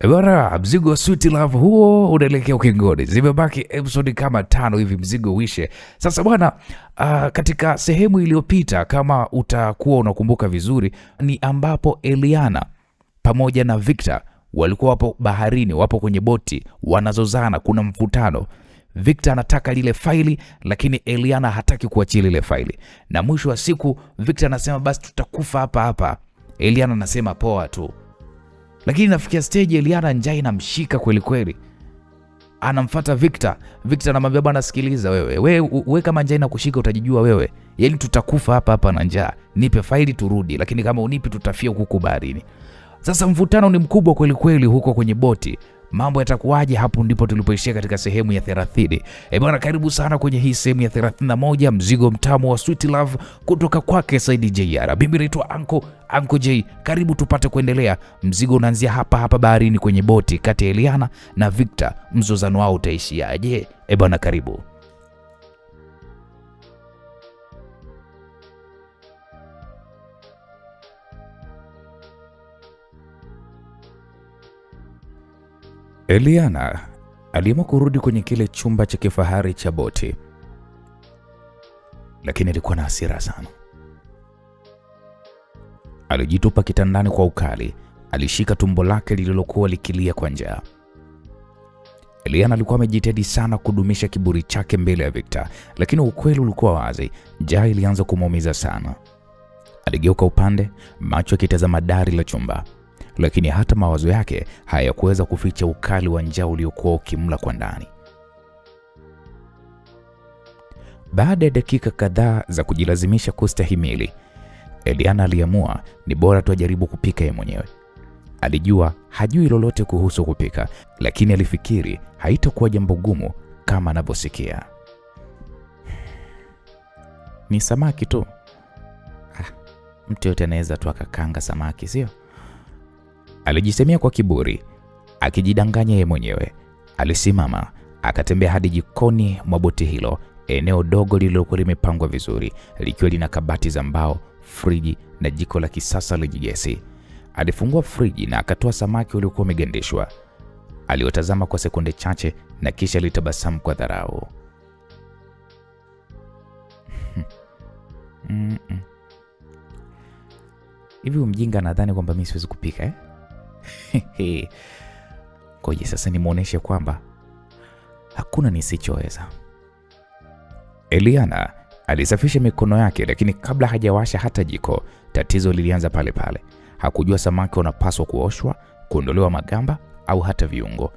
Bwana, mzigo wa Sweet Love huo unaelekea ukingoni. Zimebaki episode kama 5 hivi mzigo uishe. Sasa bwana, katika sehemu iliyopita kama utakuwa unakumbuka vizuri, ni ambapo Eliana pamoja na Victor walikuwa wapo baharini, wapo kwenye boti, wanazozana, kuna mvutano. Victor anataka lile faili lakini Eliana hataki kuachia lile faili. Na mwisho wa siku Victor anasema basi tutakufa hapa hapa. Eliana anasema poa tu. Lakini nafikia stage Eliana njaa inamshika kweli kweli. Anamfuata Victor. Victor anamwambia bwana sikiliza wewe kama njaa inakushika utajijua wewe. Yaani tutakufa hapa hapa na njaa. Nipe faili turudi, lakini kama unipi tutafia huko baharini. Sasa mvutano ni mkubwa kweli kweli huko kwenye boti. Mambo yatakuwaje? Hapo ndipo tulipoishia katika sehemu ya 30. Bwana, karibu sana kwenye hii sehemu ya 31, mzigo mtamu wa Sweet Love kutoka kwake Said JR. Mimi naitwa Uncle J. Karibu tupate kuendelea. Mzigo unaanzia hapa baharini kwenye boti kati ya Eliana na Victor. Mzozano wao utaishiaje? Bwana, karibu. Eliana aliamua kurudi kwenye kile chumba cha kifahari cha boti, lakini alikuwa na hasira sana. Alijitupa kitandani kwa ukali, alishika tumbo lake lililokuwa likilia kwa njaa. Eliana alikuwa amejitahidi sana kudumisha kiburi chake mbele ya Victor, lakini ukweli ulikuwa wazi, njaa ilianza kumuumiza sana. Aligeuka upande, macho yakitazama dari la chumba. Lakini hata mawazo yake hayakuweza kuficha ukali wa njaa uliokuwa ukimla kwa ndani. Baada ya dakika kadhaa za kujilazimisha kustahimili, Eliana aliamua ni bora tu ajaribu kupika yeye mwenyewe. Alijua hajui lolote kuhusu kupika, lakini alifikiri haitakuwa jambo gumu kama anavyosikia. Ni samaki tu. Mtu yote anaweza tu akakanga samaki, sio? Alijisemea kwa kiburi, akijidanganya yeye mwenyewe. Alisimama, akatembea hadi jikoni mwa boti hilo, eneo dogo lililokuwa limepangwa vizuri, likiwa lina kabati za mbao, friji na jiko la kisasa lenye gesi. Alifungua friji na akatoa samaki uliokuwa umegandishwa. Aliwatazama kwa sekunde chache na kisha alitabasamu kwa dharau. Hivi mjinga nadhani kwamba mimi siwezi kupika Ngoja sasa nimuoneshe kwamba hakuna nisichoweza. Eliana alisafisha mikono yake, lakini kabla hajawasha hata jiko, tatizo lilianza pale pale. Hakujua samaki wanapaswa kuoshwa, kuondolewa magamba au hata viungo.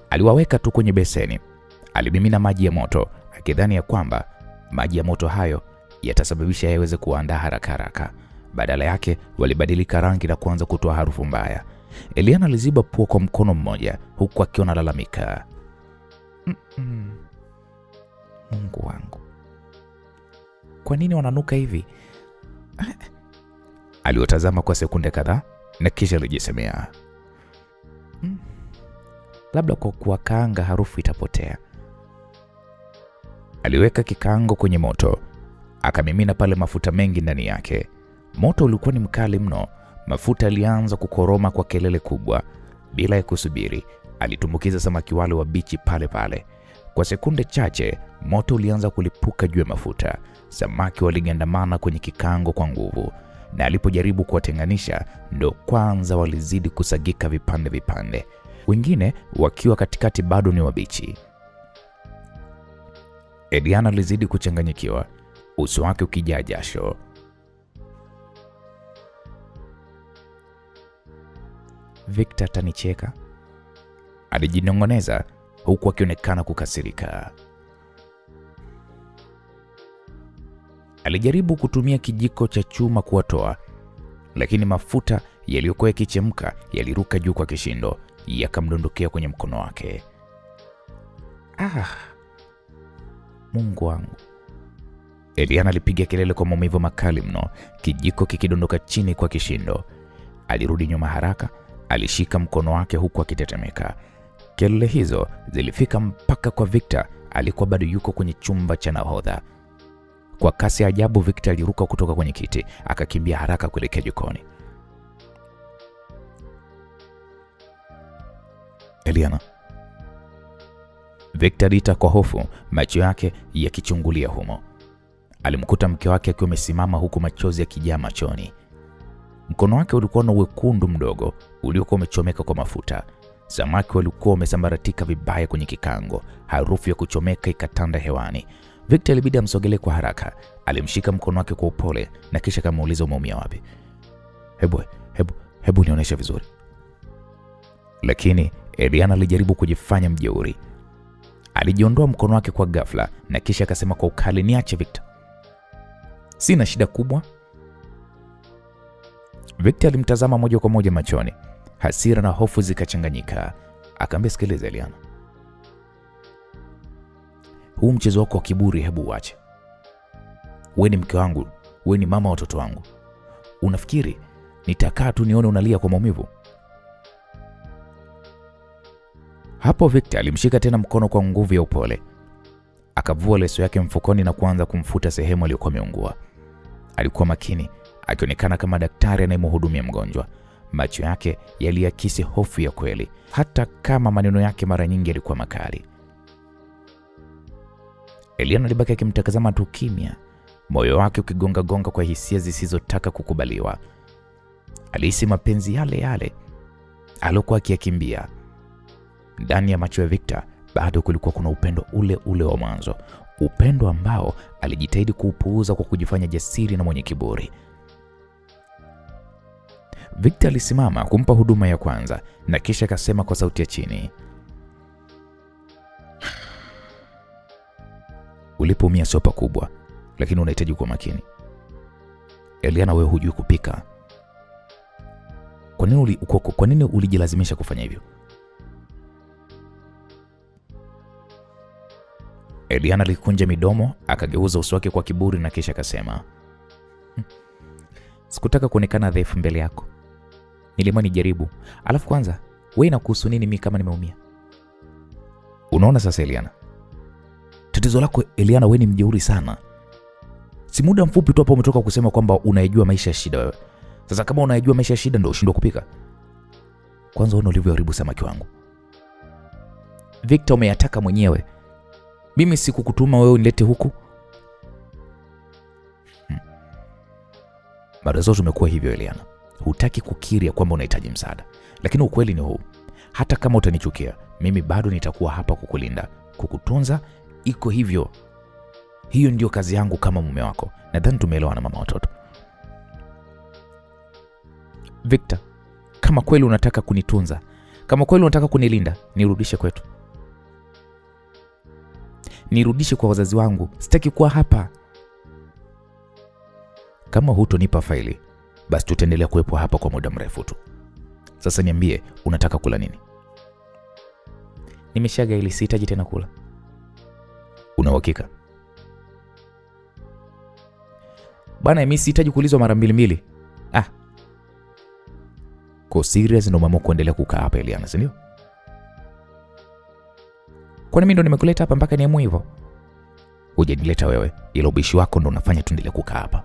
Aliwaweka tu kwenye beseni. Alimimina maji ya moto, akidhani ya kwamba maji ya moto hayo yatasababisha yaweze kuandaa haraka. Badala yake walibadilika rangi na kuanza kutoa harufu mbaya. Eliana aliziba pua kwa mkono mmoja huku akiwa analalamika. Mungu wangu, kwa nini wananuka hivi? Aliwatazama kwa sekunde kadhaa na kisha alijisemea, labda kwa kuwakaanga harufu itapotea. Aliweka kikaango kwenye moto, akamimina pale mafuta mengi ndani yake. Moto ulikuwa ni mkali mno. Mafuta yalianza kukoroma kwa kelele kubwa. Bila ya kusubiri, alitumbukiza samaki wale wabichi pale pale. Kwa sekunde chache, moto ulianza kulipuka juu ya mafuta. Samaki waligandamana kwenye kikango kwa nguvu, na alipojaribu kuwatenganisha, ndo kwanza walizidi kusagika vipande. Wengine wakiwa katikati bado ni wabichi. Eliana alizidi kuchanganyikiwa, uso wake ukijaa jasho. Victor atanicheka, alijinong'oneza huku akionekana kukasirika. Alijaribu kutumia kijiko cha chuma kuwatoa, lakini mafuta yaliyokuwa yakichemka yaliruka juu kwa kishindo, yakamdondokea kwenye mkono wake. Mungu wangu. Eliana alipiga kelele kwa maumivu makali mno, kijiko kikidondoka chini kwa kishindo. Alirudi nyuma haraka, alishika mkono wake huku akitetemeka. Kelele hizo zilifika mpaka kwa Victor, alikuwa bado yuko kwenye chumba cha nahodha. Kwa kasi ya ajabu Victor aliruka kutoka kwenye kiti, akakimbia haraka kuelekea jikoni. Eliana. Victor aliita kwa hofu, macho yake yakichungulia humo. Alimkuta mke wake akiwa amesimama huku machozi yakijaa machoni. Mkono wake ulikuwa na wekundu mdogo uliokuwa umechomeka kwa mafuta. Samaki walikuwa wamesambaratika vibaya kwenye kikango. Harufu ya kuchomeka ikatanda hewani. Victor ilibidi amsogelee kwa haraka. Alimshika mkono wake kwa upole na kisha akamuuliza umeumia wapi. Hebu nionyeshe vizuri. Lakini Eliana alijaribu kujifanya mjeuri. Alijiondoa mkono wake kwa ghafla na kisha akasema kwa ukali, niache Victor. Sina shida kubwa. Victor alimtazama moja kwa moja machoni. Hasira na hofu zikachanganyika. Akamwambia, sikiliza Eliana. Huu mchezo wako wa kiburi hebu uache. Wewe ni mke wangu, wewe ni mama wa watoto wangu. Unafikiri nitakaa tu nione unalia kwa maumivu? Hapo Victor alimshika tena mkono kwa nguvu ya upole. Akavua leso yake mfukoni na kuanza kumfuta sehemu aliyokuwa ameungua. Alikuwa makini, akionekana kama daktari anayemhudumia mgonjwa. Macho yake yaliakisi hofu ya kweli, hata kama maneno yake mara nyingi yalikuwa makali. Eliana alibaki akimtazama tu kimya, moyo wake ukigonga kwa hisia zisizotaka kukubaliwa. Alihisi mapenzi yale alokuwa akiyakimbia. Ndani ya macho ya Victor bado kulikuwa kuna upendo ule wa mwanzo, upendo ambao alijitahidi kuupuuza kwa kujifanya jasiri na mwenye kiburi. Victor alisimama kumpa huduma ya kwanza na kisha akasema kwa sauti ya chini, ulipoumia sio pakubwa, lakini unahitaji kuwa makini. Eliana, wewe hujui kupika. Kwa nini ulijilazimisha kufanya hivyo? Eliana alikunja midomo, akageuza uso wake kwa kiburi na kisha akasema, sikutaka kuonekana dhaifu mbele yako. Nilimwona nijaribu. Alafu kwanza, wewe inakuhusu nini mimi kama nimeumia? Unaona sasa Eliana? Tatizo lako Eliana, wewe ni mjeuri sana. Si muda mfupi tu hapo umetoka kusema kwamba unaijua maisha ya shida wewe. Sasa kama unaijua maisha ya shida ndio ushindwe kupika? Kwanza uone ulivyoharibu samaki wangu. Victor, umeyataka mwenyewe. Mimi sikukutuma wewe unilete huku. Mara zote umekuwa hivyo Eliana. Hutaki kukiri kwamba unahitaji msaada. Lakini ukweli ni huu. Hata kama utanichukia, mimi bado nitakuwa hapa kukulinda, kukutunza. Iko hivyo. Hiyo ndio kazi yangu kama mume wako. Nadhani tumeelewana mama watoto. Victor, kama kweli unataka kunitunza, kama kweli unataka kunilinda, nirudishe kwetu. Nirudishe kwa wazazi wangu. Sitaki kuwa hapa. Kama hutonipa faili, basi tutaendelea kuwepo hapa kwa muda mrefu tu. Sasa niambie, unataka kula nini? Nimeshaga ili sihitaji tena kula. Una uhakika? Bwana, mimi sihitaji kuulizwa mara mbili. Kwa serious ndio mama kuendelea kukaa hapa Eliana, si ndio? Kwani mimi ndo nimekuleta hapa mpaka niamue hivyo? Hujanileta wewe, ila ubishi wako ndo unafanya tuendelee kukaa hapa.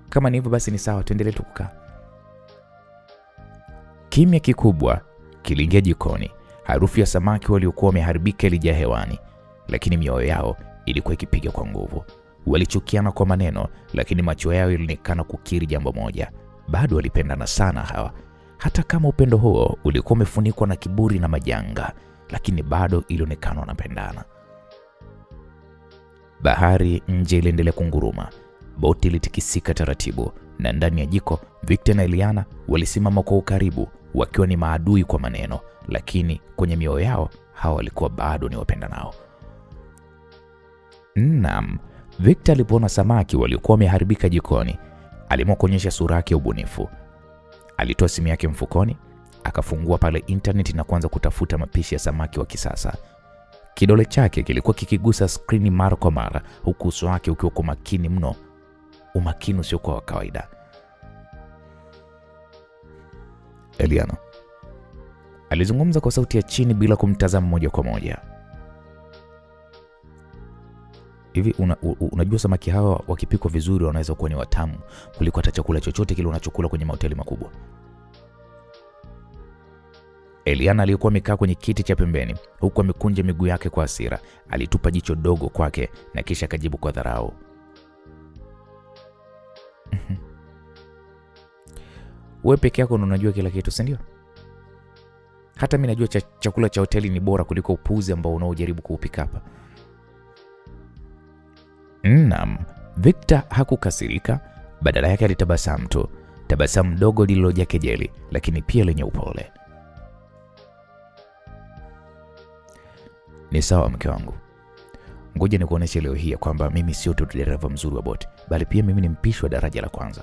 Kama ni hivyo basi ni sawa, tuendelee kukaa. Kimya kikubwa kiliingia jikoni. Harufu ya samaki waliokuwa wameharibika ilijaa hewani, lakini mioyo yao ilikuwa ikipiga kwa nguvu. Walichukiana kwa maneno, lakini macho yao yalionekana kukiri jambo moja. Bado walipendana sana hawa. Hata kama upendo huo ulikuwa umefunikwa na kiburi na majanga, lakini bado ilionekana wanapendana. Bahari nje iliendelea kunguruma. Boti ilitikisika taratibu, na ndani ya jiko Victor na Eliana walisimama kwa ukaribu, wakiwa ni maadui kwa maneno, lakini kwenye mioyo yao hawa walikuwa bado ni wapendanao. Naam, Victor alipoona samaki waliokuwa wameharibika jikoni, aliamua kuonyesha sura yake ya ubunifu. Alitoa simu yake mfukoni, akafungua pale internet na kuanza kutafuta mapishi ya samaki wa kisasa. Kidole chake kilikuwa kikigusa skrini mara kwa mara, huku uso wake ukiwa kwa makini mno, umakini usio kwa kawaida. Eliana alizungumza kwa sauti ya chini bila kumtazama moja kwa moja. Hivi unajua samaki hawa wakipikwa vizuri wanaweza kuwa ni watamu kuliko hata chakula chochote kile unachokula kwenye mahoteli makubwa. Eliana aliyekuwa amekaa kwenye kiti cha pembeni huku amekunja miguu yake kwa hasira, alitupa jicho dogo kwake na kisha akajibu kwa dharau. Wewe peke yako unajua kila kitu, si ndio? Hata mimi najua chakula cha hoteli ni bora kuliko upuzi ambao unaojaribu kuupika hapa. Naam, Victor hakukasirika, badala yake alitabasamu tu, tabasamu dogo lililojaa kejeli lakini pia lenye upole. Ni sawa mke wangu. Ngoja nikuoneshe leo hii kwamba mimi sio tu dereva mzuri wa boti, bali pia mimi ni mpishi wa daraja la kwanza.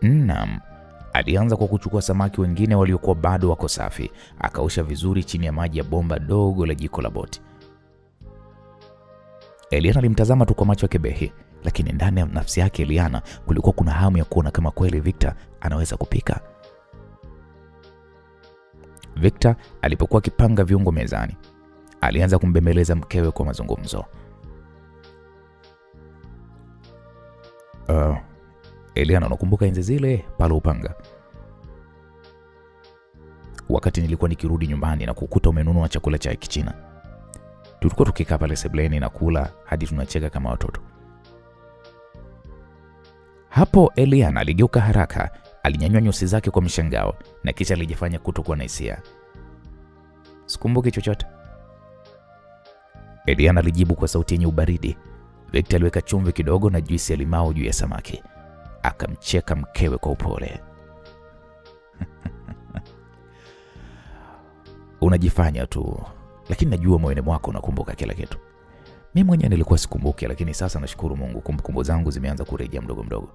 Naam, alianza kwa kuchukua samaki wengine waliokuwa bado wako safi, akaosha vizuri chini ya maji ya bomba dogo la jiko la boti. Eliana alimtazama tu kwa macho ya kebehi, lakini ndani ya nafsi yake Eliana kulikuwa kuna hamu ya kuona kama kweli Victor anaweza kupika. Victor alipokuwa akipanga viungo mezani, alianza kumbembeleza mkewe kwa mazungumzo. Eliana, unakumbuka enzi zile pale Upanga? Wakati nilikuwa nikirudi nyumbani na kukuta umenunua chakula cha Kichina. Tulikuwa tukikaa pale sebuleni na kula hadi tunacheka kama watoto. Hapo Eliana aligeuka haraka, alinyanyua nyusi zake kwa mshangao na kisha alijifanya kutokuwa na hisia. Sikumbuki chochote, Eliana alijibu kwa sauti yenye ubaridi. Victor aliweka chumvi kidogo na juisi ya limau juu ya samaki. Akamcheka mkewe kwa upole. Unajifanya tu, lakini najua moyoni mwako unakumbuka kila kitu. Mimi mwenyewe nilikuwa sikumbuki, lakini sasa nashukuru Mungu kumbukumbu zangu zimeanza kurejea mdogo mdogo.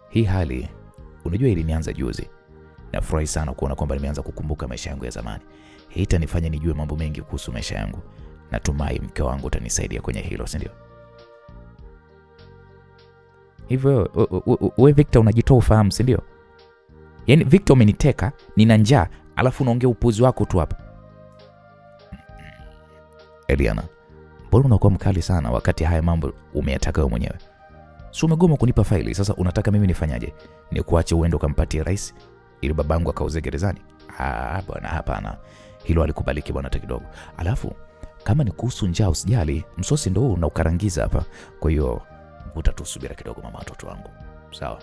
Hii hali unajua ilinianza juzi. Nafurahi sana kuona kwamba nimeanza kukumbuka maisha yangu ya zamani. Hii itanifanya nijue mambo mengi kuhusu maisha yangu. Natumai mke wangu utanisaidia kwenye hilo, si ndio? Hivyo wewe Victor unajitoa ufahamu, si ndio? Yaani Victor umeniteka, nina njaa, alafu unaongea upuzi wako tu hapa. Eliana, mbona unakuwa mkali sana wakati haya mambo umeyataka wewe mwenyewe? Si umegoma kunipa faili, sasa unataka mimi nifanyaje? Ni kuache uende ukampatie rais ili babangu akauze gerezani? Bwana hapana. Hilo alikubaliki bwana hata kidogo. Alafu kama ni kuhusu njaa usijali, msosi ndio na ukarangiza hapa. Kwa hiyo utatusubira kidogo mama watoto wangu. Sawa?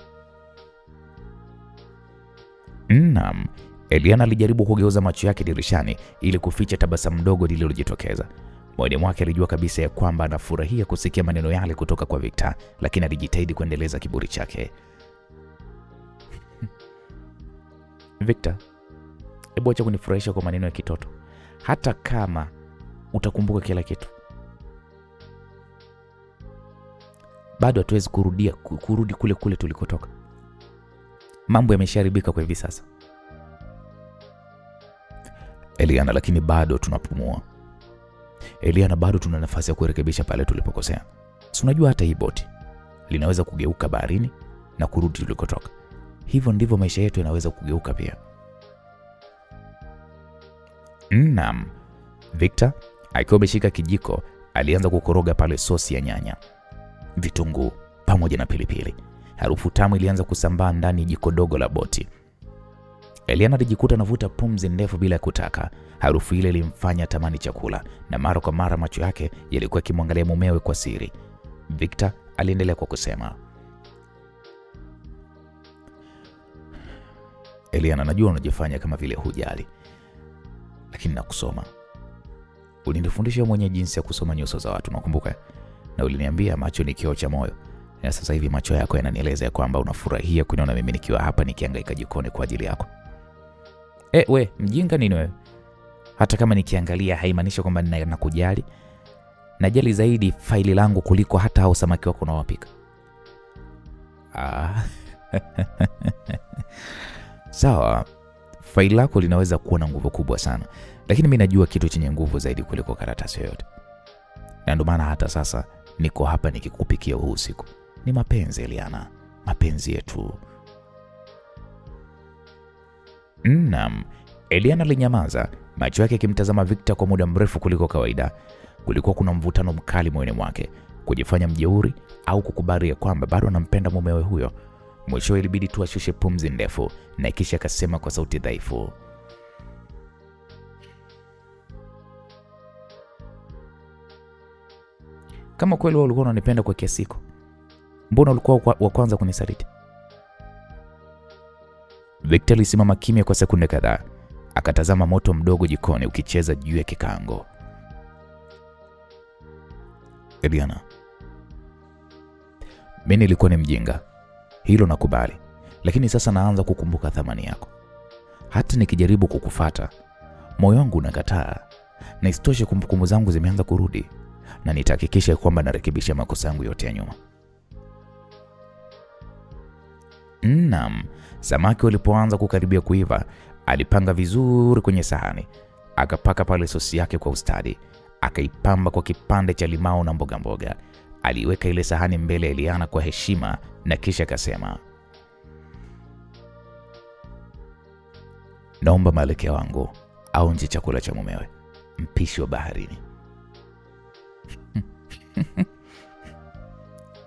Naam. Eliana alijaribu kugeuza macho yake dirishani ili kuficha tabasamu dogo lililojitokeza. Moyoni mwake alijua kabisa ya kwamba anafurahia kusikia maneno yale kutoka kwa Victor, lakini alijitahidi kuendeleza kiburi chake. Victor, hebu acha kunifurahisha kwa maneno ya kitoto. Hata kama utakumbuka kila kitu, bado hatuwezi kurudi kule kule tulikotoka. Mambo yamesharibika kwa hivi sasa. Eliana, lakini bado tunapumua. Eliana, bado tuna nafasi ya kurekebisha pale tulipokosea. Si unajua hata hii boti linaweza kugeuka baharini na kurudi tulikotoka. Hivyo ndivyo maisha yetu yanaweza kugeuka pia. Naam. Victor akiwa ameshika kijiko alianza kukoroga pale sosi ya nyanya, vitunguu pamoja na pilipili. Harufu tamu ilianza kusambaa ndani ya jiko dogo la boti. Eliana alijikuta anavuta pumzi ndefu bila kutaka. Harufu ile ilimfanya tamani chakula na mara kwa mara macho yake yalikuwa yakimwangalia mumewe kwa siri. Victor aliendelea kwa kusema, Eliana, najua unajifanya kama vile hujali, lakini nakusoma. Ulinifundisha mwenye jinsi ya kusoma nyuso za watu, nakumbuka? Na uliniambia macho ni kioo cha moyo. Na sasa hivi macho yako yananieleza ya kwamba unafurahia kuniona mimi nikiwa hapa nikihangaika jikoni kwa ajili yako. We, mjinga nini wewe? Hata kama nikiangalia haimaanishi kwamba ninakujali. Najali zaidi faili langu kuliko hata hao samaki wako unaowapika. Sawa, faili lako linaweza kuwa na nguvu kubwa sana, lakini mimi najua kitu chenye nguvu zaidi kuliko karatasi yoyote. Na ndio maana hata sasa niko hapa nikikupikia huu usiku. Ni mapenzi Eliana, mapenzi yetu. Naam. Eliana alinyamaza, macho yake yakimtazama Victor kwa muda mrefu kuliko kawaida. Kulikuwa kuna mvutano mkali moyoni mwake, kujifanya mjeuri au kukubali ya kwamba bado anampenda mumewe huyo. Mwisho ilibidi tu ashushe pumzi ndefu na kisha akasema kwa sauti dhaifu, kama kweli wewe ulikuwa unanipenda kwa kiasi hiko, mbona ulikuwa wa kwanza kunisaliti? Victor alisimama kimya kwa sekunde kadhaa, akatazama moto mdogo jikoni ukicheza juu ya kikaango. Eliana, mimi nilikuwa ni mjinga, hilo nakubali, lakini sasa naanza kukumbuka thamani yako. Hata nikijaribu kukufuata, moyo wangu unakataa, na isitoshe kumbukumbu zangu zimeanza kurudi, na nitahakikisha kwamba narekebisha makosa yangu yote ya nyuma. Naam, samaki walipoanza kukaribia kuiva, alipanga vizuri kwenye sahani, akapaka pale sosi yake kwa ustadi, akaipamba kwa kipande cha limao na mboga mboga. Aliweka ile sahani mbele ya Eliana kwa heshima na kisha akasema, naomba malkia wangu aonje chakula cha mumewe, mpishi wa baharini.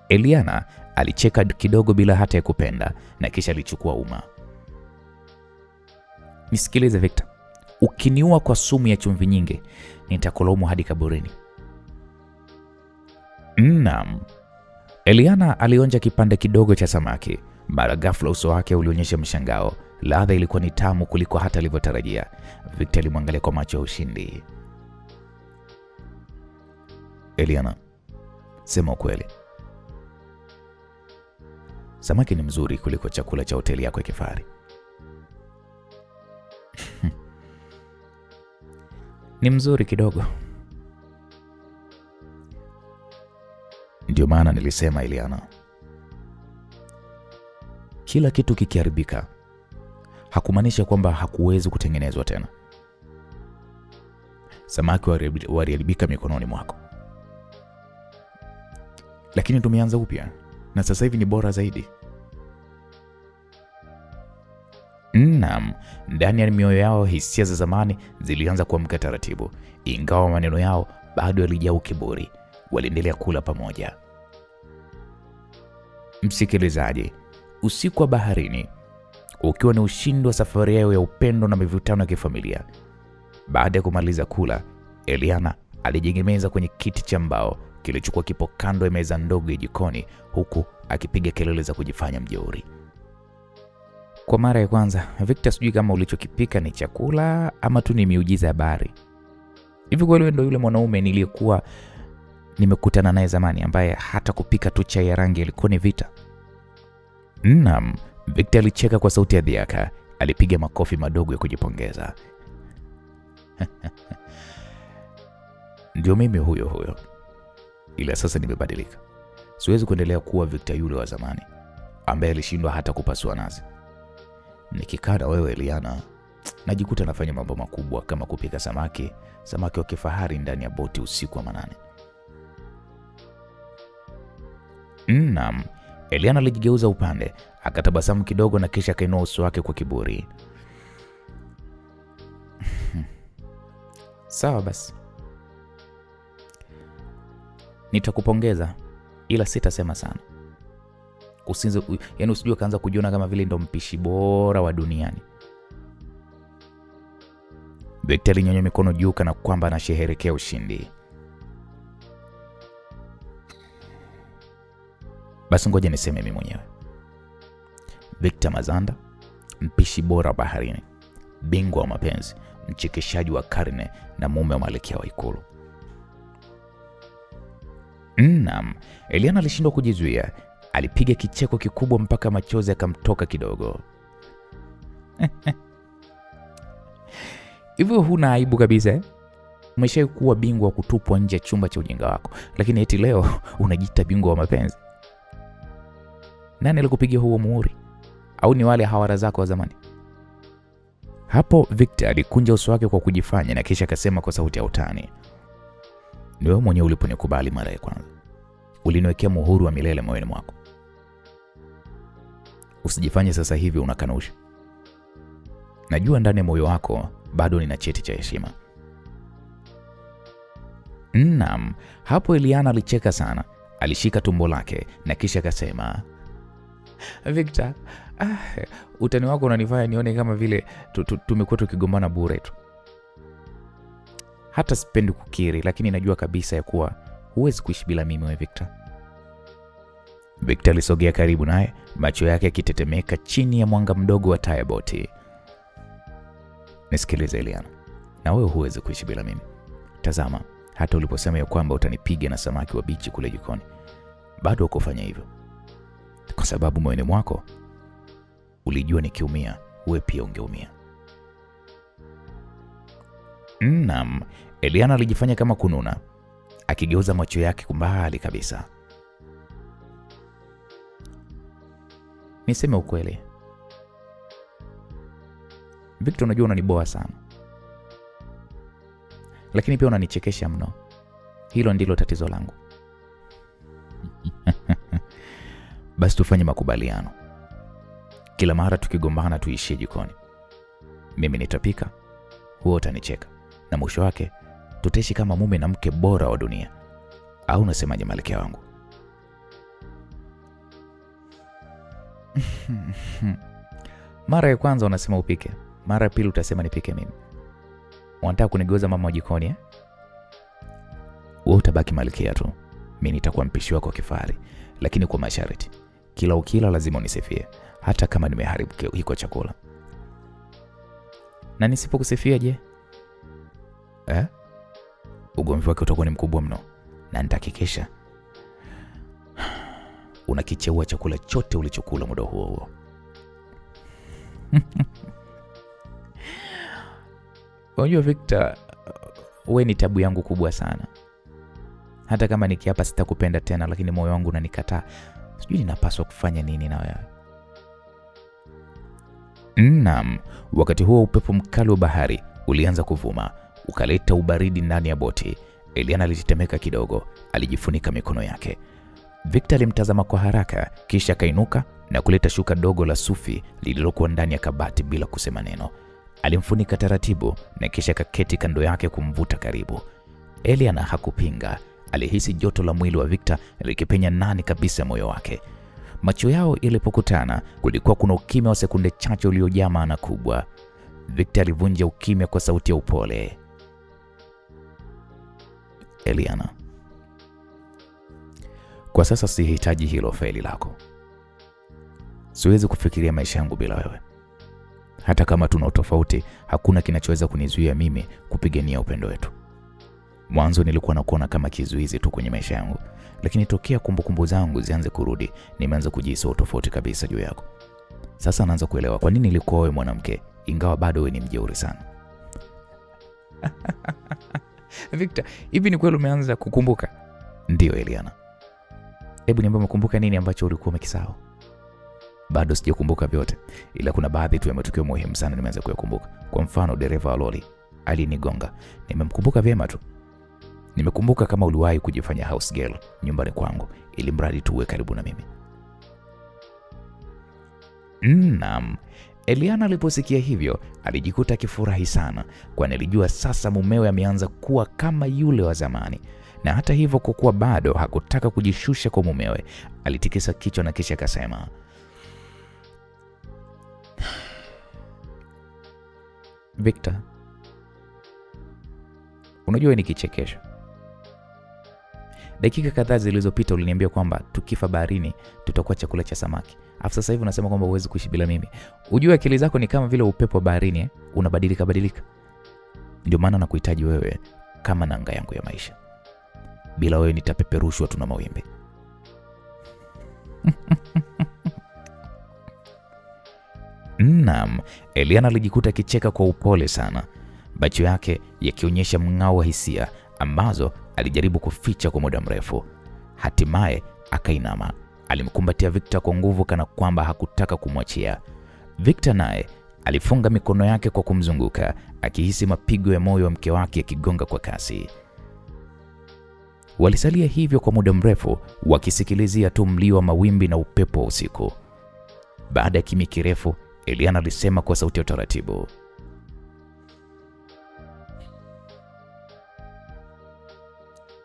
Eliana alicheka kidogo bila hata ya kupenda na kisha alichukua uma. Nisikilize Victor, ukiniua kwa sumu ya chumvi nyingi, nitakulaumu hadi kaburini. Naam. Eliana alionja kipande kidogo cha samaki. Mara ghafla uso wake ulionyesha mshangao. Ladha ilikuwa ni tamu kuliko hata alivyotarajia. Victor alimwangalia kwa macho ya ushindi. Eliana, sema ukweli, samaki ni mzuri kuliko chakula cha hoteli yako ya kifahari? Ni mzuri kidogo. Ndio maana nilisema Eliana, kila kitu kikiharibika hakumaanisha kwamba hakuwezi kutengenezwa tena. Samaki waliharibika mikononi mwako, lakini tumeanza upya na sasa hivi ni bora zaidi. Naam, ndani ya mioyo yao hisia za zamani zilianza kuamka taratibu. Ingawa maneno yao bado yalijaa kiburi, waliendelea kula pamoja. Msikilizaji, usiku wa baharini ukiwa ni ushindi wa safari yao ya upendo na mivutano ya kifamilia. Baada ya kumaliza kula, Eliana alijiegemeza kwenye kiti cha mbao kilichokuwa kipo kando ya meza ndogo ya jikoni, huku akipiga kelele za kujifanya mjeuri. Kwa mara ya kwanza, Victor, sijui kama ulichokipika ni chakula ama tu ni miujiza ya bahari. Hivi kweli wewe ndio yule mwanaume niliyekuwa nimekutana naye zamani ambaye hata kupika tu chai ya rangi ilikuwa ni vita? Naam, Victor alicheka kwa sauti ya dhiaka, alipiga makofi madogo ya kujipongeza. Ndio mimi huyo. Ila sasa nimebadilika. Siwezi kuendelea kuwa Victor yule wa zamani ambaye alishindwa hata kupasua nazi. Nikikaa na wewe Eliana, najikuta nafanya mambo makubwa kama kupika samaki wa kifahari ndani ya boti usiku wa manane. Naam, Eliana alijigeuza upande, akatabasamu kidogo na kisha akainua uso wake kwa kiburi. Sawa basi, nitakupongeza ila sitasema sana. Usijue kaanza kujiona kama vile ndo mpishi bora wa duniani. Victor alinyanyua mikono juu kana kwamba anasherehekea ushindi. Basi ngoja niseme mimi mwenyewe. Victor Mazanda, mpishi bora baharini, bingwa wa mapenzi, mchekeshaji wa karne na mume wa malkia wa ikulu. Naam, Eliana alishindwa kujizuia. Alipiga kicheko kikubwa mpaka machozi yakamtoka kidogo. Hivyo huna aibu kabisa eh? Umeshakuwa bingwa wa kutupwa nje ya chumba cha ujinga wako, lakini eti leo unajiita bingwa wa mapenzi. Nani alikupigia huo muhuri? Au ni wale hawara zako wa zamani? Hapo Victor alikunja uso wake kwa kujifanya na kisha akasema kwa sauti ya utani, ni wewe mwenyewe uliponikubali mara ya kwanza. Uliniwekea muhuri wa milele moyoni mwako. Usijifanye sasa hivi unakanusha. Najua ndani ya moyo wako bado nina cheti cha heshima. Naam, hapo Eliana alicheka sana. Alishika tumbo lake na kisha akasema, Victor, utani wako unanifanya nione kama vile tumekuwa tukigombana bure tu. Hata sipendi kukiri, lakini najua kabisa ya kuwa huwezi kuishi bila mimi wewe Victor. Victor alisogea karibu naye, macho yake yakitetemeka chini ya mwanga mdogo wa taa ya boti. Nisikilize Eliana, na wewe huwezi kuishi bila mimi. Tazama, hata uliposema ya kwamba utanipiga na samaki wa bichi kule jikoni, bado ukufanya hivyo. Kwa sababu moyoni mwako ulijua nikiumia, wewe pia ungeumia. Naam, Eliana alijifanya kama kununa, akigeuza macho yake mbali kabisa. Niseme ukweli, Victor, unajua unaniboa sana, lakini pia unanichekesha mno. Hilo ndilo tatizo langu. Basi tufanye makubaliano. Kila mara tukigombana tuishie jikoni. Mimi nitapika, wewe utanicheka, na mwisho wake tutaishi kama mume na mke bora wa dunia. Au unasemaje malkia wangu? Mara ya kwanza unasema upike, mara ya pili utasema nipike mimi. Unataka kunigeuza mama wa jikoni eh? Wewe utabaki malkia tu. Mimi nitakuwa mpishi wako kifahari, lakini kwa masharti. Kila ukila lazima unisifie, hata kama nimeharibu hiko chakula. Na nisipokusifia je? Ugomvi wake utakuwa ni mkubwa mno, na nitahakikisha unakicheua chakula chote ulichokula muda huo. Unajua Victor, wewe ni tabu yangu kubwa sana. Hata kama nikiapa sitakupenda tena, lakini moyo wangu unanikataa. Sijui ninapaswa kufanya nini na wewe. Naam, wakati huo upepo mkali wa bahari ulianza kuvuma, ukaleta ubaridi ndani ya boti. Eliana alitetemeka kidogo, alijifunika mikono yake. Victor alimtazama kwa haraka, kisha kainuka na kuleta shuka dogo la sufi lililokuwa ndani ya kabati bila kusema neno. Alimfunika taratibu na kisha kaketi kando yake kumvuta karibu. Eliana hakupinga, alihisi joto la mwili wa Victor likipenya ndani kabisa moyo wake. Macho yao ilipokutana, kulikuwa kuna ukimya wa sekunde chache uliojaa maana kubwa. Victor alivunja ukimya kwa sauti ya upole. Eliana, kwa sasa sihitaji hilo faili lako. Siwezi kufikiria maisha yangu bila wewe. Hata kama tuna tofauti, hakuna kinachoweza kunizuia mimi kupigania upendo wetu. Mwanzo nilikuwa nakuona kama kizuizi tu kwenye maisha yangu, lakini tokea kumbukumbu zangu zianze kurudi, nimeanza kujihisi tofauti kabisa juu yako. Sasa naanza kuelewa kwa nini nilikuwa wewe mwanamke, ingawa bado wewe ni mjeuri sana. Victor, hivi ni kweli umeanza kukumbuka? Ndio Eliana. Hebu niambie umekumbuka nini ambacho ulikuwa umekisahau? Bado sijakumbuka vyote, ila kuna baadhi tu ya matukio muhimu sana nimeanza kuyakumbuka. Kwa mfano dereva wa lori alinigonga, nimemkumbuka vyema tu. Nimekumbuka kama uliwahi kujifanya house girl nyumbani kwangu ili mradi tuwe karibu na mimi. Naam. Eliana aliposikia hivyo alijikuta akifurahi sana, kwani alijua sasa mumewe ameanza kuwa kama yule wa zamani. Na hata hivyo, kwa kuwa bado hakutaka kujishusha kwa mumewe, alitikisa kichwa na kisha akasema, Victor, unajua ni kichekesho. Dakika kadhaa zilizopita uliniambia kwamba tukifa baharini tutakuwa chakula cha samaki. Afu sasa hivi unasema kwamba huwezi kuishi bila mimi. Unajua akili zako ni kama vile upepo wa baharini, unabadilika badilika. Ndio maana nakuhitaji wewe kama nanga yangu ya maisha. Bila wewe nitapeperushwa tu na mawimbi. Naam, Eliana alijikuta akicheka kwa upole sana, macho yake yakionyesha mng'ao wa hisia ambazo alijaribu kuficha kwa muda mrefu. Hatimaye akainama, alimkumbatia Victor kwa nguvu kana kwamba hakutaka kumwachia. Victor naye alifunga mikono yake kwa kumzunguka, akihisi mapigo ya moyo wa mke wake yakigonga kwa kasi. Walisalia hivyo kwa muda mrefu, wakisikilizia tu mlio wa mawimbi na upepo wa usiku. Baada ya kimya kirefu, Eliana alisema kwa sauti ya taratibu,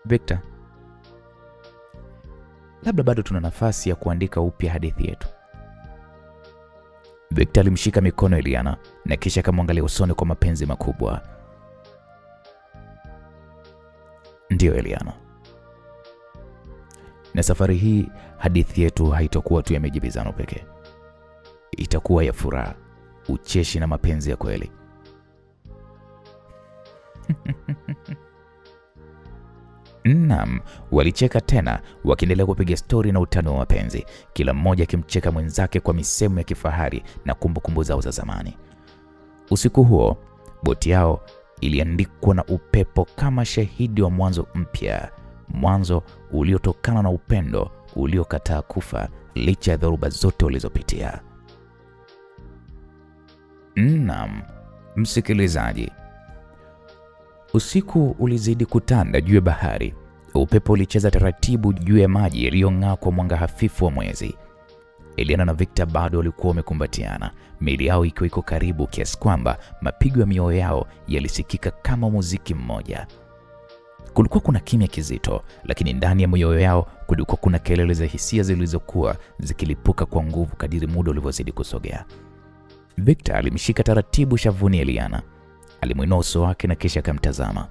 Victor, labda bado tuna nafasi ya kuandika upya hadithi yetu. Victor alimshika mikono Eliana na kisha akamwangalia usoni kwa mapenzi makubwa. Ndiyo Eliana. Na safari hii hadithi yetu haitakuwa tu ya majibizano pekee. Itakuwa ya furaha, ucheshi na mapenzi ya kweli. Naam, walicheka tena wakiendelea kupiga stori na utani wa mapenzi, kila mmoja akimcheka mwenzake kwa misemo ya kifahari na kumbukumbu zao za zamani. Usiku huo, boti yao iliandikwa na upepo kama shahidi wa mwanzo mpya, mwanzo uliotokana na upendo uliokataa kufa licha ya dhoruba zote walizopitia. Naam, msikilizaji. Usiku ulizidi kutanda juu ya bahari. Upepo ulicheza taratibu juu ya maji yaliyong'aa kwa mwanga hafifu wa mwezi. Eliana na Victor bado walikuwa wamekumbatiana, miili yao ikiwa iko karibu kiasi kwamba mapigo ya mioyo yao yalisikika kama muziki mmoja. Kulikuwa kuna kimya kizito, lakini ndani ya mioyo yao kulikuwa kuna kelele za hisia zilizokuwa zikilipuka kwa nguvu kadiri muda ulivyozidi kusogea. Victor alimshika taratibu shavuni Eliana. Alimuinua uso wake na kisha akamtazama.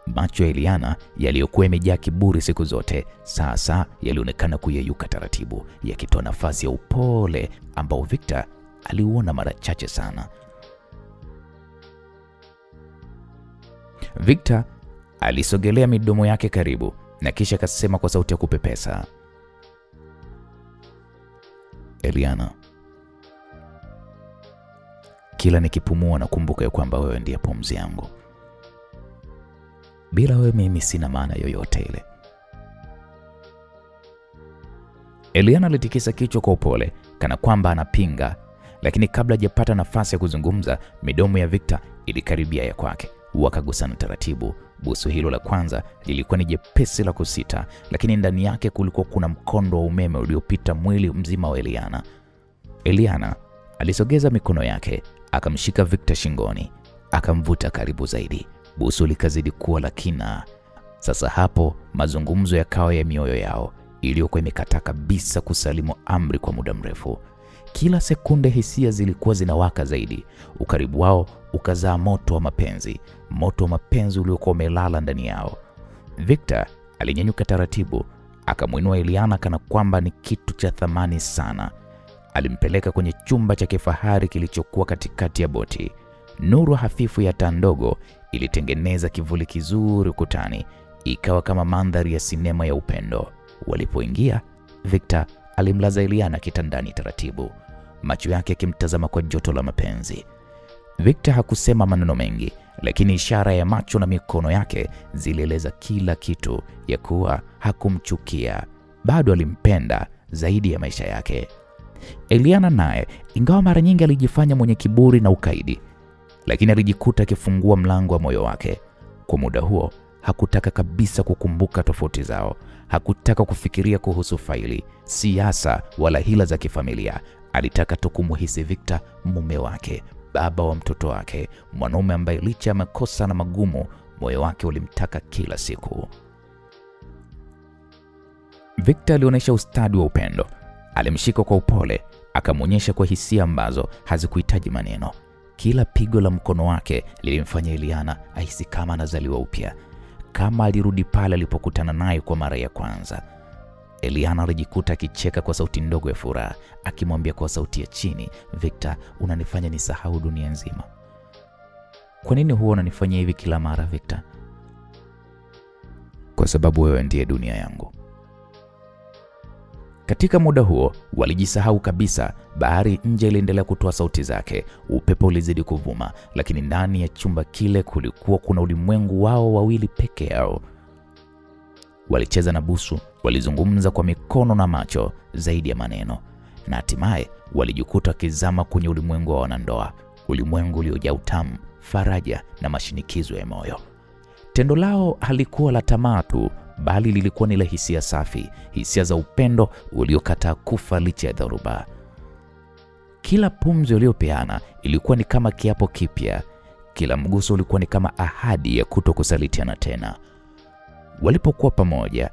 Macho ya Eliana yaliyokuwa yamejaa kiburi siku zote sasa yalionekana kuyeyuka taratibu, yakitoa nafasi ya upole ambao Victor aliuona mara chache sana. Victor alisogelea midomo yake karibu na kisha akasema kwa sauti ya kupepesa, Eliana, kila nikipumua nakumbuka ya kwamba wewe ndiye pumzi yangu. Bila wewe mimi sina maana yoyote ile. Eliana alitikisa kichwa kwa upole kana kwamba anapinga, lakini kabla hajapata nafasi ya kuzungumza, midomo ya Victor ilikaribia ya kwake. Wakagusana taratibu. Busu hilo la kwanza lilikuwa ni jepesi la kusita, lakini ndani yake kulikuwa kuna mkondo wa umeme uliopita mwili mzima wa Eliana. Eliana alisogeza mikono yake, akamshika Victor shingoni, akamvuta karibu zaidi. Busu likazidi kuwa la kina. Sasa hapo mazungumzo yakawa ya mioyo yao iliyokuwa imekataa kabisa kusalimu amri kwa muda mrefu. Kila sekunde hisia zilikuwa zinawaka zaidi. Ukaribu wao ukazaa moto wa mapenzi uliokuwa umelala ndani yao. Victor alinyanyuka taratibu, akamuinua Eliana kana kwamba ni kitu cha thamani sana. Alimpeleka kwenye chumba cha kifahari kilichokuwa katikati ya boti. Nuru hafifu ya taa ndogo ilitengeneza kivuli kizuri ukutani, ikawa kama mandhari ya sinema ya upendo. Walipoingia, Victor alimlaza Eliana kitandani taratibu, macho yake yakimtazama kwa joto la mapenzi. Victor hakusema maneno mengi, lakini ishara ya macho na mikono yake zilieleza kila kitu, ya kuwa hakumchukia, bado alimpenda zaidi ya maisha yake. Eliana naye, ingawa mara nyingi alijifanya mwenye kiburi na ukaidi, lakini alijikuta akifungua mlango wa moyo wake. Kwa muda huo hakutaka kabisa kukumbuka tofauti zao, hakutaka kufikiria kuhusu faili, siasa wala hila za kifamilia. Alitaka tu kumuhisi Victor mume wake, baba wa mtoto wake, mwanaume ambaye licha ya makosa na magumu moyo wake ulimtaka kila siku. Victor alionyesha ustadi wa upendo. Alimshika kwa upole, akamwonyesha kwa hisia ambazo hazikuhitaji maneno. Kila pigo la mkono wake lilimfanya Eliana ahisi kama anazaliwa upya, kama alirudi pale alipokutana naye kwa mara ya kwanza. Eliana alijikuta akicheka kwa sauti ndogo ya furaha, akimwambia kwa sauti ya chini, Victor, unanifanya nisahau dunia nzima. Kwa nini huwa unanifanyia hivi kila mara Victor? Kwa sababu wewe ndiye dunia yangu. Katika muda huo walijisahau kabisa. Bahari nje iliendelea kutoa sauti zake, upepo ulizidi kuvuma, lakini ndani ya chumba kile kulikuwa kuna ulimwengu wao wawili peke yao. Walicheza na busu, walizungumza kwa mikono na macho zaidi ya maneno, na hatimaye walijikuta wakizama kwenye ulimwengu wa wanandoa, ulimwengu uliojaa utamu, faraja na mashinikizo ya moyo. Tendo lao halikuwa la tamaa tu, bali lilikuwa ni la hisia safi, hisia za upendo uliokataa kufa licha ya dhoruba. Kila pumzi waliopeana ilikuwa ni kama kiapo kipya, kila mguso ulikuwa ni kama ahadi ya kutokusalitiana tena. Walipokuwa pamoja,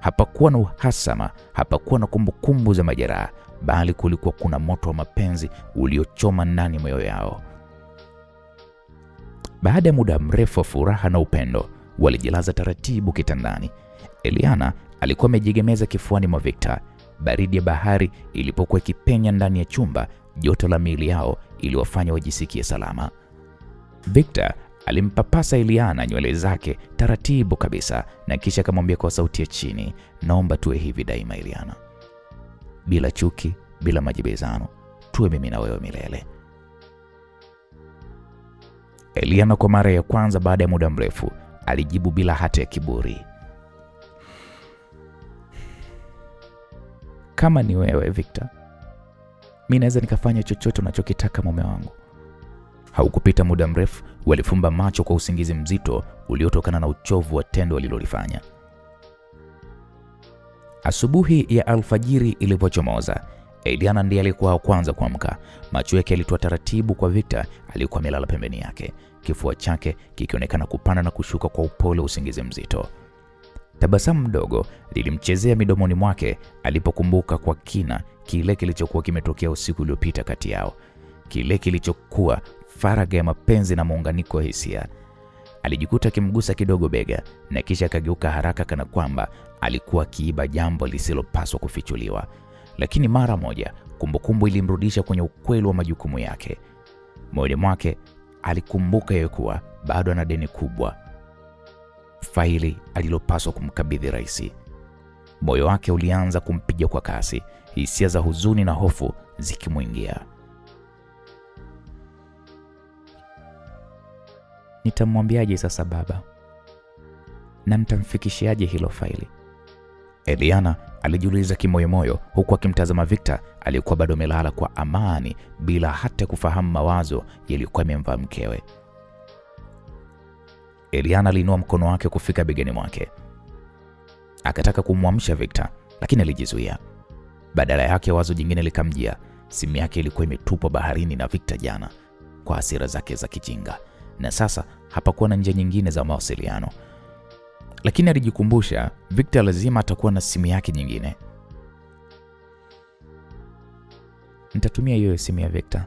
Hapakuwa na uhasama, hapakuwa na kumbukumbu za majeraha, bali kulikuwa kuna moto wa mapenzi uliochoma ndani mioyo yao. Baada ya muda mrefu wa furaha na upendo, walijilaza taratibu kitandani. Eliana alikuwa amejiegemeza kifuani mwa Victor. Baridi ya bahari ilipokuwa ikipenya ndani ya chumba, joto la miili yao iliwafanya wajisikie salama. Victor alimpapasa Eliana nywele zake taratibu kabisa na kisha akamwambia kwa sauti ya chini, naomba tuwe hivi daima Eliana. Bila chuki, bila majibizano, tuwe mimi na wewe milele. Eliana kwa mara ya kwanza baada ya muda mrefu alijibu bila hata ya kiburi. Kama ni wewe Victor, mimi naweza nikafanya chochote unachokitaka mume wangu. Haukupita muda mrefu walifumba macho kwa usingizi mzito uliotokana na uchovu wa tendo walilolifanya. Asubuhi ya alfajiri ilipochomoza, Eliana ndiye alikuwa wa kwanza kuamka. Macho yake yalitoa taratibu kwa Victor aliyekuwa amelala pembeni yake, kifua chake kikionekana kupanda na kushuka kwa upole usingizi mzito. Tabasamu mdogo lilimchezea midomoni mwake alipokumbuka kwa kina kile kilichokuwa kimetokea usiku uliopita kati yao, kile kilichokuwa faragha ya mapenzi na muunganiko wa hisia. Alijikuta akimgusa kidogo bega na kisha akageuka haraka kana kwamba alikuwa akiiba jambo lisilopaswa kufichuliwa. Lakini mara moja kumbukumbu ilimrudisha kwenye ukweli wa majukumu yake. Moyoni mwake alikumbuka yeye kuwa bado ana deni kubwa, faili alilopaswa kumkabidhi rais. Moyo wake ulianza kumpiga kwa kasi, hisia za huzuni na hofu zikimwingia. Nitamwambiaje sasa baba? Na nitamfikishiaje hilo faili? Eliana alijiuliza kimoyomoyo huku akimtazama Victor aliyekuwa bado amelala kwa amani bila hata kufahamu mawazo yaliyokuwa yamemvaa mkewe. Eliana aliinua mkono wake kufika begani mwake. Akataka kumwamsha Victor, lakini alijizuia. Badala yake wazo jingine likamjia. Simu yake ilikuwa imetupwa baharini na Victor jana kwa hasira zake za kijinga, na sasa hapakuwa na njia nyingine za mawasiliano. Lakini alijikumbusha Victor lazima atakuwa na simu yake nyingine. Nitatumia hiyo simu ya Victor,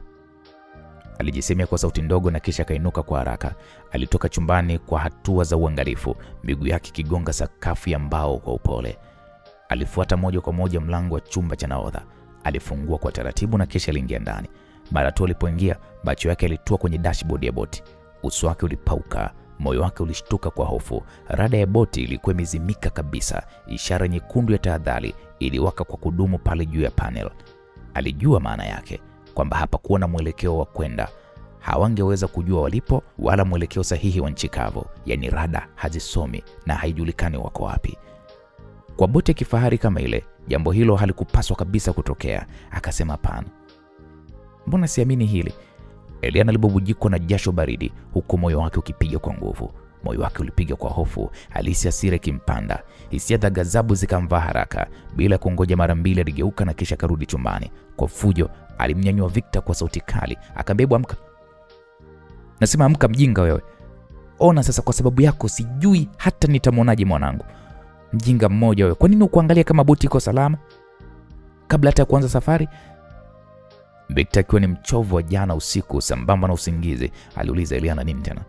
alijisemea kwa sauti ndogo na kisha kainuka kwa haraka. Alitoka chumbani kwa hatua za uangalifu, miguu yake kigonga sakafu ya mbao kwa upole. Alifuata moja kwa moja mlango wa chumba cha nahodha. Alifungua kwa taratibu na kisha aliingia ndani. Mara tu alipoingia, macho yake yalitua kwenye dashboard ya boti. Uso wake ulipauka, moyo wake ulishtuka kwa hofu. Rada ya boti ilikuwa imezimika kabisa, ishara nyekundu ya tahadhari iliwaka kwa kudumu pale juu ya panel. Alijua maana yake, kwamba hapakuwa na mwelekeo wa kwenda. Hawangeweza kujua walipo wala mwelekeo sahihi wa nchi kavu, yani rada hazisomi na haijulikani wako wapi. Kwa boti ya kifahari kama ile, jambo hilo halikupaswa kabisa kutokea. Akasema hapana. Mbona siamini hili? Eliana alibubujikwa na jasho baridi huku moyo wake ukipiga kwa nguvu. Moyo wake ulipiga kwa hofu, alisi hasira kimpanda. Hisia za ghadhabu zikamvaa haraka. Bila kungoja mara mbili aligeuka na kisha karudi chumbani. Kwa fujo alimnyanyua Victor kwa sauti kali, akambeba, amka. Nasema amka mjinga wewe. Ona sasa, kwa sababu yako sijui hata nitamwonaje mwanangu. Mjinga mmoja wewe. Kwa nini ukuangalia kama boti iko salama kabla hata kuanza safari? Victor akiwa ni mchovu wa jana usiku sambamba na usingizi, aliuliza Eliana, nini tena?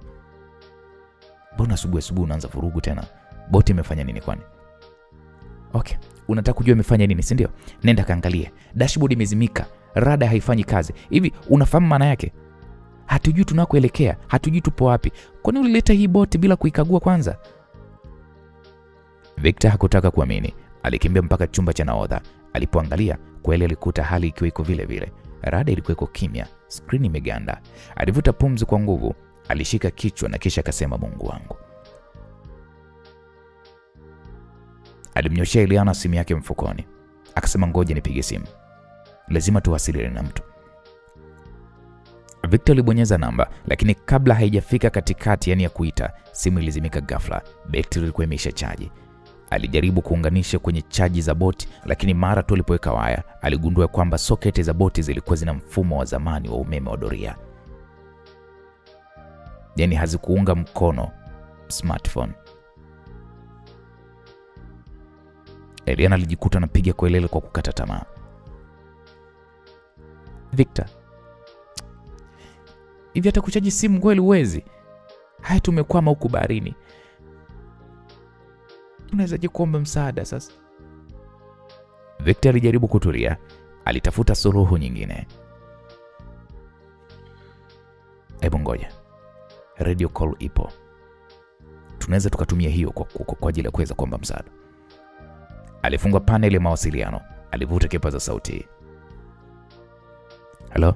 Mbona asubuhi unaanza vurugu tena? Boti imefanya nini kwani? Okay, unataka kujua imefanya nini, si ndio? Nenda kaangalie. Dashboard imezimika, rada haifanyi kazi. Hivi unafahamu maana yake? Hatujui tunakoelekea, hatujui tupo wapi. Kwa nini ulileta hii boti bila kuikagua kwanza? Victor hakutaka kuamini. Alikimbia mpaka chumba cha nahodha. Alipoangalia, kweli alikuta hali ikiwa iko vile vile. Rada ilikuwa iko kimya, screen imeganda. Alivuta pumzi kwa nguvu, alishika kichwa na kisha akasema, Mungu wangu. Alimnyoshea Eliana simu yake mfukoni. Akasema, ngoja nipige simu. Lazima tuwasiliane na mtu. Victor alibonyeza namba, lakini kabla haijafika katikati yani ya kuita, simu ilizimika ghafla. Betri ilikuwa imeisha chaji. Alijaribu kuunganisha kwenye chaji za boti, lakini mara tu alipoweka waya, aligundua kwamba soketi za boti zilikuwa zina mfumo wa zamani wa umeme wa doria. Yani hazikuunga mkono smartphone. Eliana alijikuta anapiga kelele kwa kukata tamaa. Victor, hivi hata kuchaji simu kweli uwezi? Haya, tumekwama huku baharini. Tunawezaje kuomba msaada sasa? Victor alijaribu kutulia, alitafuta suluhu nyingine. Hebu ngoja. Radio call ipo. Tunaweza tukatumia hiyo kwa ajili ya kuweza kuomba msaada. Alifunga paneli ya mawasiliano, alivuta kipaza sauti. Hello?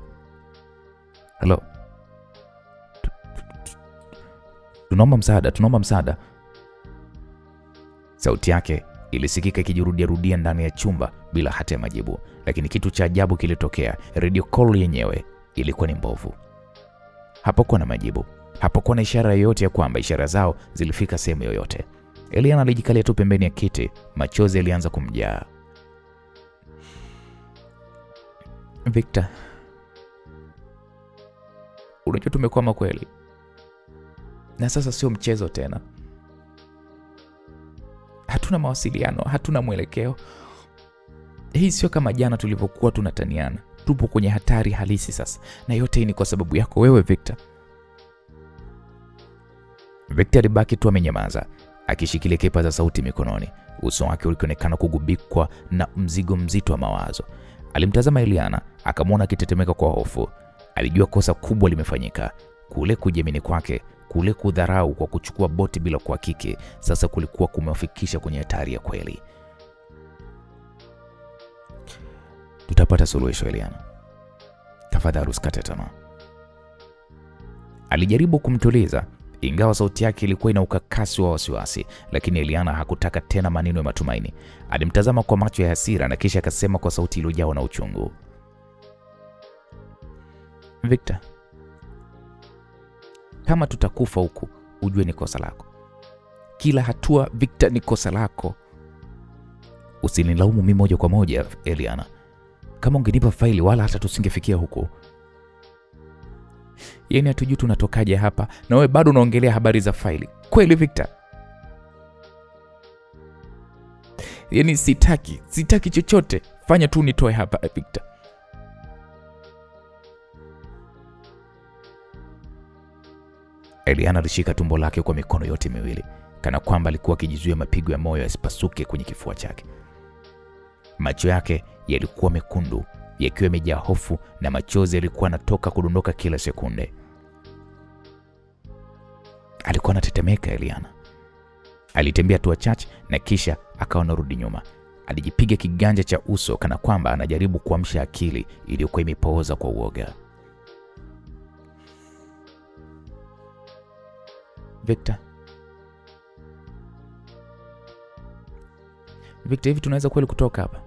Hello? Tunaomba msaada. Sauti yake ilisikika ikijirudia ndani ya chumba bila hata ya majibu, lakini kitu cha ajabu kilitokea. Radio call yenyewe ilikuwa ni mbovu. Hapakuwa na majibu. Hapakuwa na ishara yoyote ya kwamba ishara zao zilifika sehemu yoyote. Eliana alijikalia tu pembeni ya kiti, machozi yalianza kumjaa. Victor, unajua tumekwama kweli. Na sasa sio mchezo tena. Hatuna mawasiliano, hatuna mwelekeo. Hii sio kama jana tulivyokuwa tunataniana. Tupo kwenye hatari halisi sasa, na yote hii ni kwa sababu yako wewe Victor. Victor alibaki tu amenyamaza, akishikilia kipaza sauti mikononi. Uso wake ulionekana kugubikwa na mzigo mzito wa mawazo. Alimtazama Eliana, akamwona akitetemeka kwa hofu. Alijua kosa kubwa limefanyika. Kule kujiamini kwake, kule kudharau kwa kuchukua boti bila kuhakiki, sasa kulikuwa kumewafikisha kwenye hatari ya kweli. Tutapata suluhisho Eliana. Tafadhali usikate tamaa. Alijaribu kumtuliza, ingawa sauti yake ilikuwa ina ukakasi wa wasiwasi, lakini Eliana hakutaka tena maneno ya matumaini. Alimtazama kwa macho ya hasira na kisha akasema kwa sauti iliyojawa na uchungu. Victor, kama tutakufa huku, ujue ni kosa lako. Kila hatua Victor ni kosa lako. Usinilaumu mimi moja kwa moja Eliana. Kama ungenipa faili wala hata tusingefikia huko. Yaani hatujui tunatokaje hapa na wewe bado unaongelea habari za faili. Kweli Victor? Yaani sitaki chochote. Fanya tu nitoe hapa Victor. Eliana alishika tumbo lake kwa mikono yote miwili, kana kwamba alikuwa akijizuia mapigo ya moyo yasipasuke kwenye kifua chake. Macho yake yalikuwa mekundu, yakiwa yamejaa hofu na machozi yalikuwa yanatoka kudondoka kila sekunde. Alikuwa anatetemeka Eliana. Alitembea hatua chache na kisha akawa anarudi nyuma. Alijipiga kiganja cha uso kana kwamba anajaribu kuamsha akili iliyokuwa imepooza kwa uoga. Victor, hivi tunaweza kweli kutoka hapa?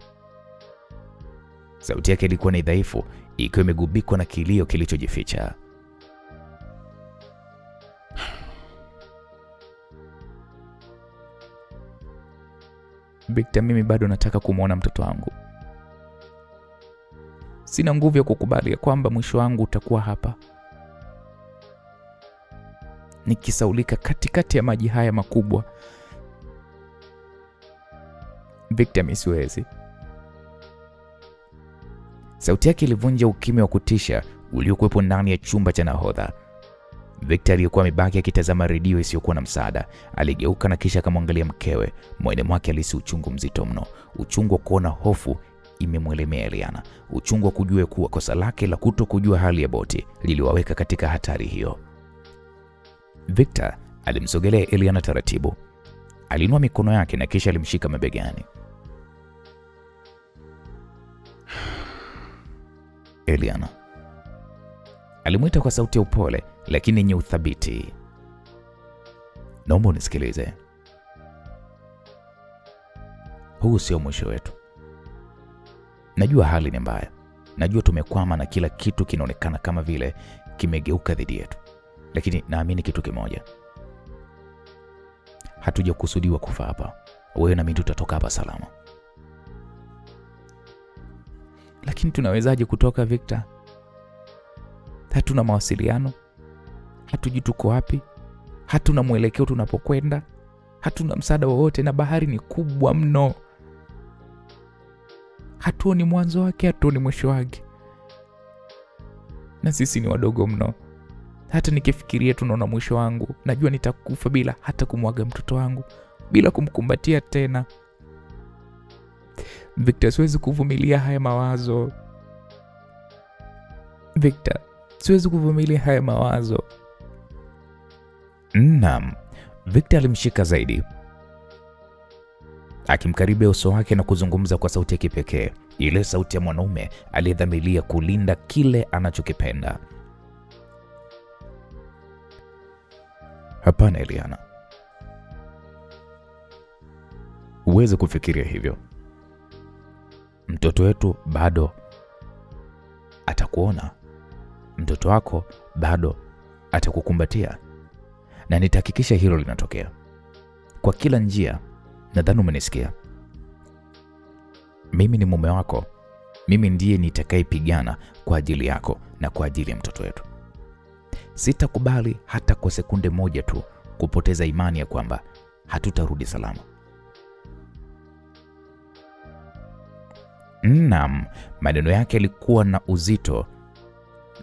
Sauti yake ilikuwa ni dhaifu, ikiwa imegubikwa na kilio kilichojificha. Victor, mimi bado nataka kumuona mtoto wangu. Sina nguvu ya kukubali ya kwamba mwisho wangu utakuwa hapa, nikisaulika katikati ya maji haya makubwa. Victor, mimi siwezi. Sauti yake ilivunja ukimya wa kutisha uliokuwepo ndani ya chumba cha nahodha. Victor aliyekuwa amebaki akitazama redio isiyokuwa na msaada, aligeuka na kisha akamwangalia mkewe. Moyoni mwake alihisi uchungu mzito mno, uchungu wa kuona hofu imemwelemea Eliana, uchungu wa kujua kuwa kosa lake la kutokujua hali ya boti liliwaweka katika hatari hiyo. Victor alimsogelea Eliana taratibu. Alinua mikono yake na kisha alimshika mabegani. Eliana, alimuita kwa sauti ya upole lakini yenye uthabiti. Naomba unisikilize. Huu sio mwisho wetu. Najua hali ni mbaya. Najua tumekwama na kila kitu kinaonekana kama vile kimegeuka dhidi yetu. Lakini naamini kitu kimoja. Hatujakusudiwa kufa hapa. Wewe na mimi tutatoka hapa salama. Lakini tunawezaje kutoka Victor? Hatuna mawasiliano. Hatujui tuko wapi. Hatuna mwelekeo tunapokwenda. Hatuna msaada wowote na bahari ni kubwa mno. hatuoni mwanzo wake, hatuoni mwisho wake. Na sisi ni wadogo mno. Hata nikifikiria tunaona mwisho wangu, najua nitakufa bila hata kumwaga mtoto wangu, bila kumkumbatia tena. Victor, siwezi kuvumilia haya mawazo. Victor, siwezi kuvumilia haya mawazo. Naam, Victor alimshika zaidi, akimkaribia uso wake na kuzungumza kwa sauti ya kipekee, ile sauti ya mwanaume aliyedhamiria kulinda kile anachokipenda. Hapana Eliana, huwezi kufikiria hivyo. Mtoto wetu bado atakuona, mtoto wako bado atakukumbatia, na nitahakikisha hilo linatokea kwa kila njia. Nadhani umenisikia. Mimi ni mume wako, mimi ndiye nitakayepigana kwa ajili yako na kwa ajili ya mtoto wetu. Sitakubali hata kwa sekunde moja tu kupoteza imani ya kwamba hatutarudi salama. Naam, maneno yake yalikuwa na uzito,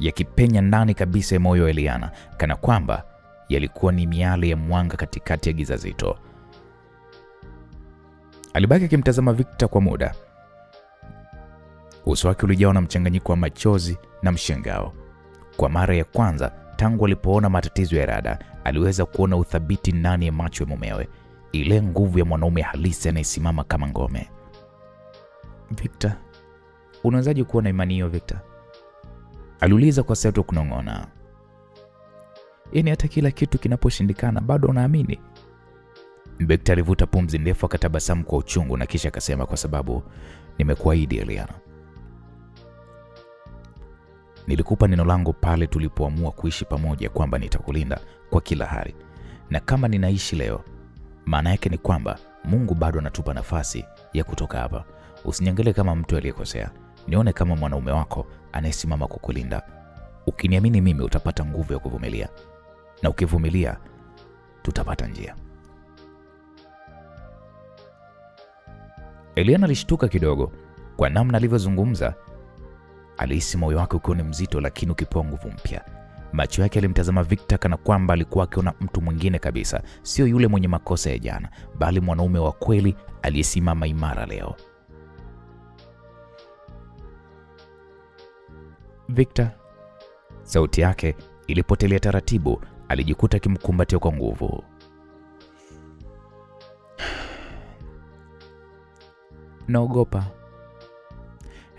yakipenya ndani kabisa ya moyo wa Eliana, kana kwamba yalikuwa ni miale ya mwanga katikati ya giza zito. Alibaki akimtazama Victor kwa muda. Uso wake ulijawa na mchanganyiko wa machozi na mshangao. Kwa mara ya kwanza tangu alipoona matatizo ya Rada, aliweza kuona uthabiti ndani ya macho ya mumewe, ile nguvu ya mwanaume halisi anayesimama kama ngome. Victor, unawezaje kuwa na imani hiyo Victor? Aliuliza kwa sauti ya kunong'ona. Yaani hata kila kitu kinaposhindikana bado unaamini? Victor alivuta pumzi ndefu, akatabasamu kwa uchungu na kisha akasema, kwa sababu nimekuahidi Eliana. Nilikupa neno langu pale tulipoamua kuishi pamoja kwamba nitakulinda kwa kila hali. Na kama ninaishi leo, maana yake ni kwamba Mungu bado anatupa nafasi ya kutoka hapa. Usiniangalie kama mtu aliyekosea, nione kama mwanaume wako anayesimama kukulinda. Ukiniamini mimi utapata nguvu ya kuvumilia, na ukivumilia tutapata njia. Eliana alishtuka kidogo kwa namna alivyozungumza. Alihisi moyo wake ukiwa ni mzito, lakini ukipewa nguvu mpya. Macho yake yalimtazama Victor kana kwamba alikuwa akiona mtu mwingine kabisa, sio yule mwenye makosa ya jana, bali mwanaume wa kweli aliyesimama imara leo. Victor, sauti yake ilipotelea taratibu. Alijikuta akimkumbatia kwa nguvu. Naogopa,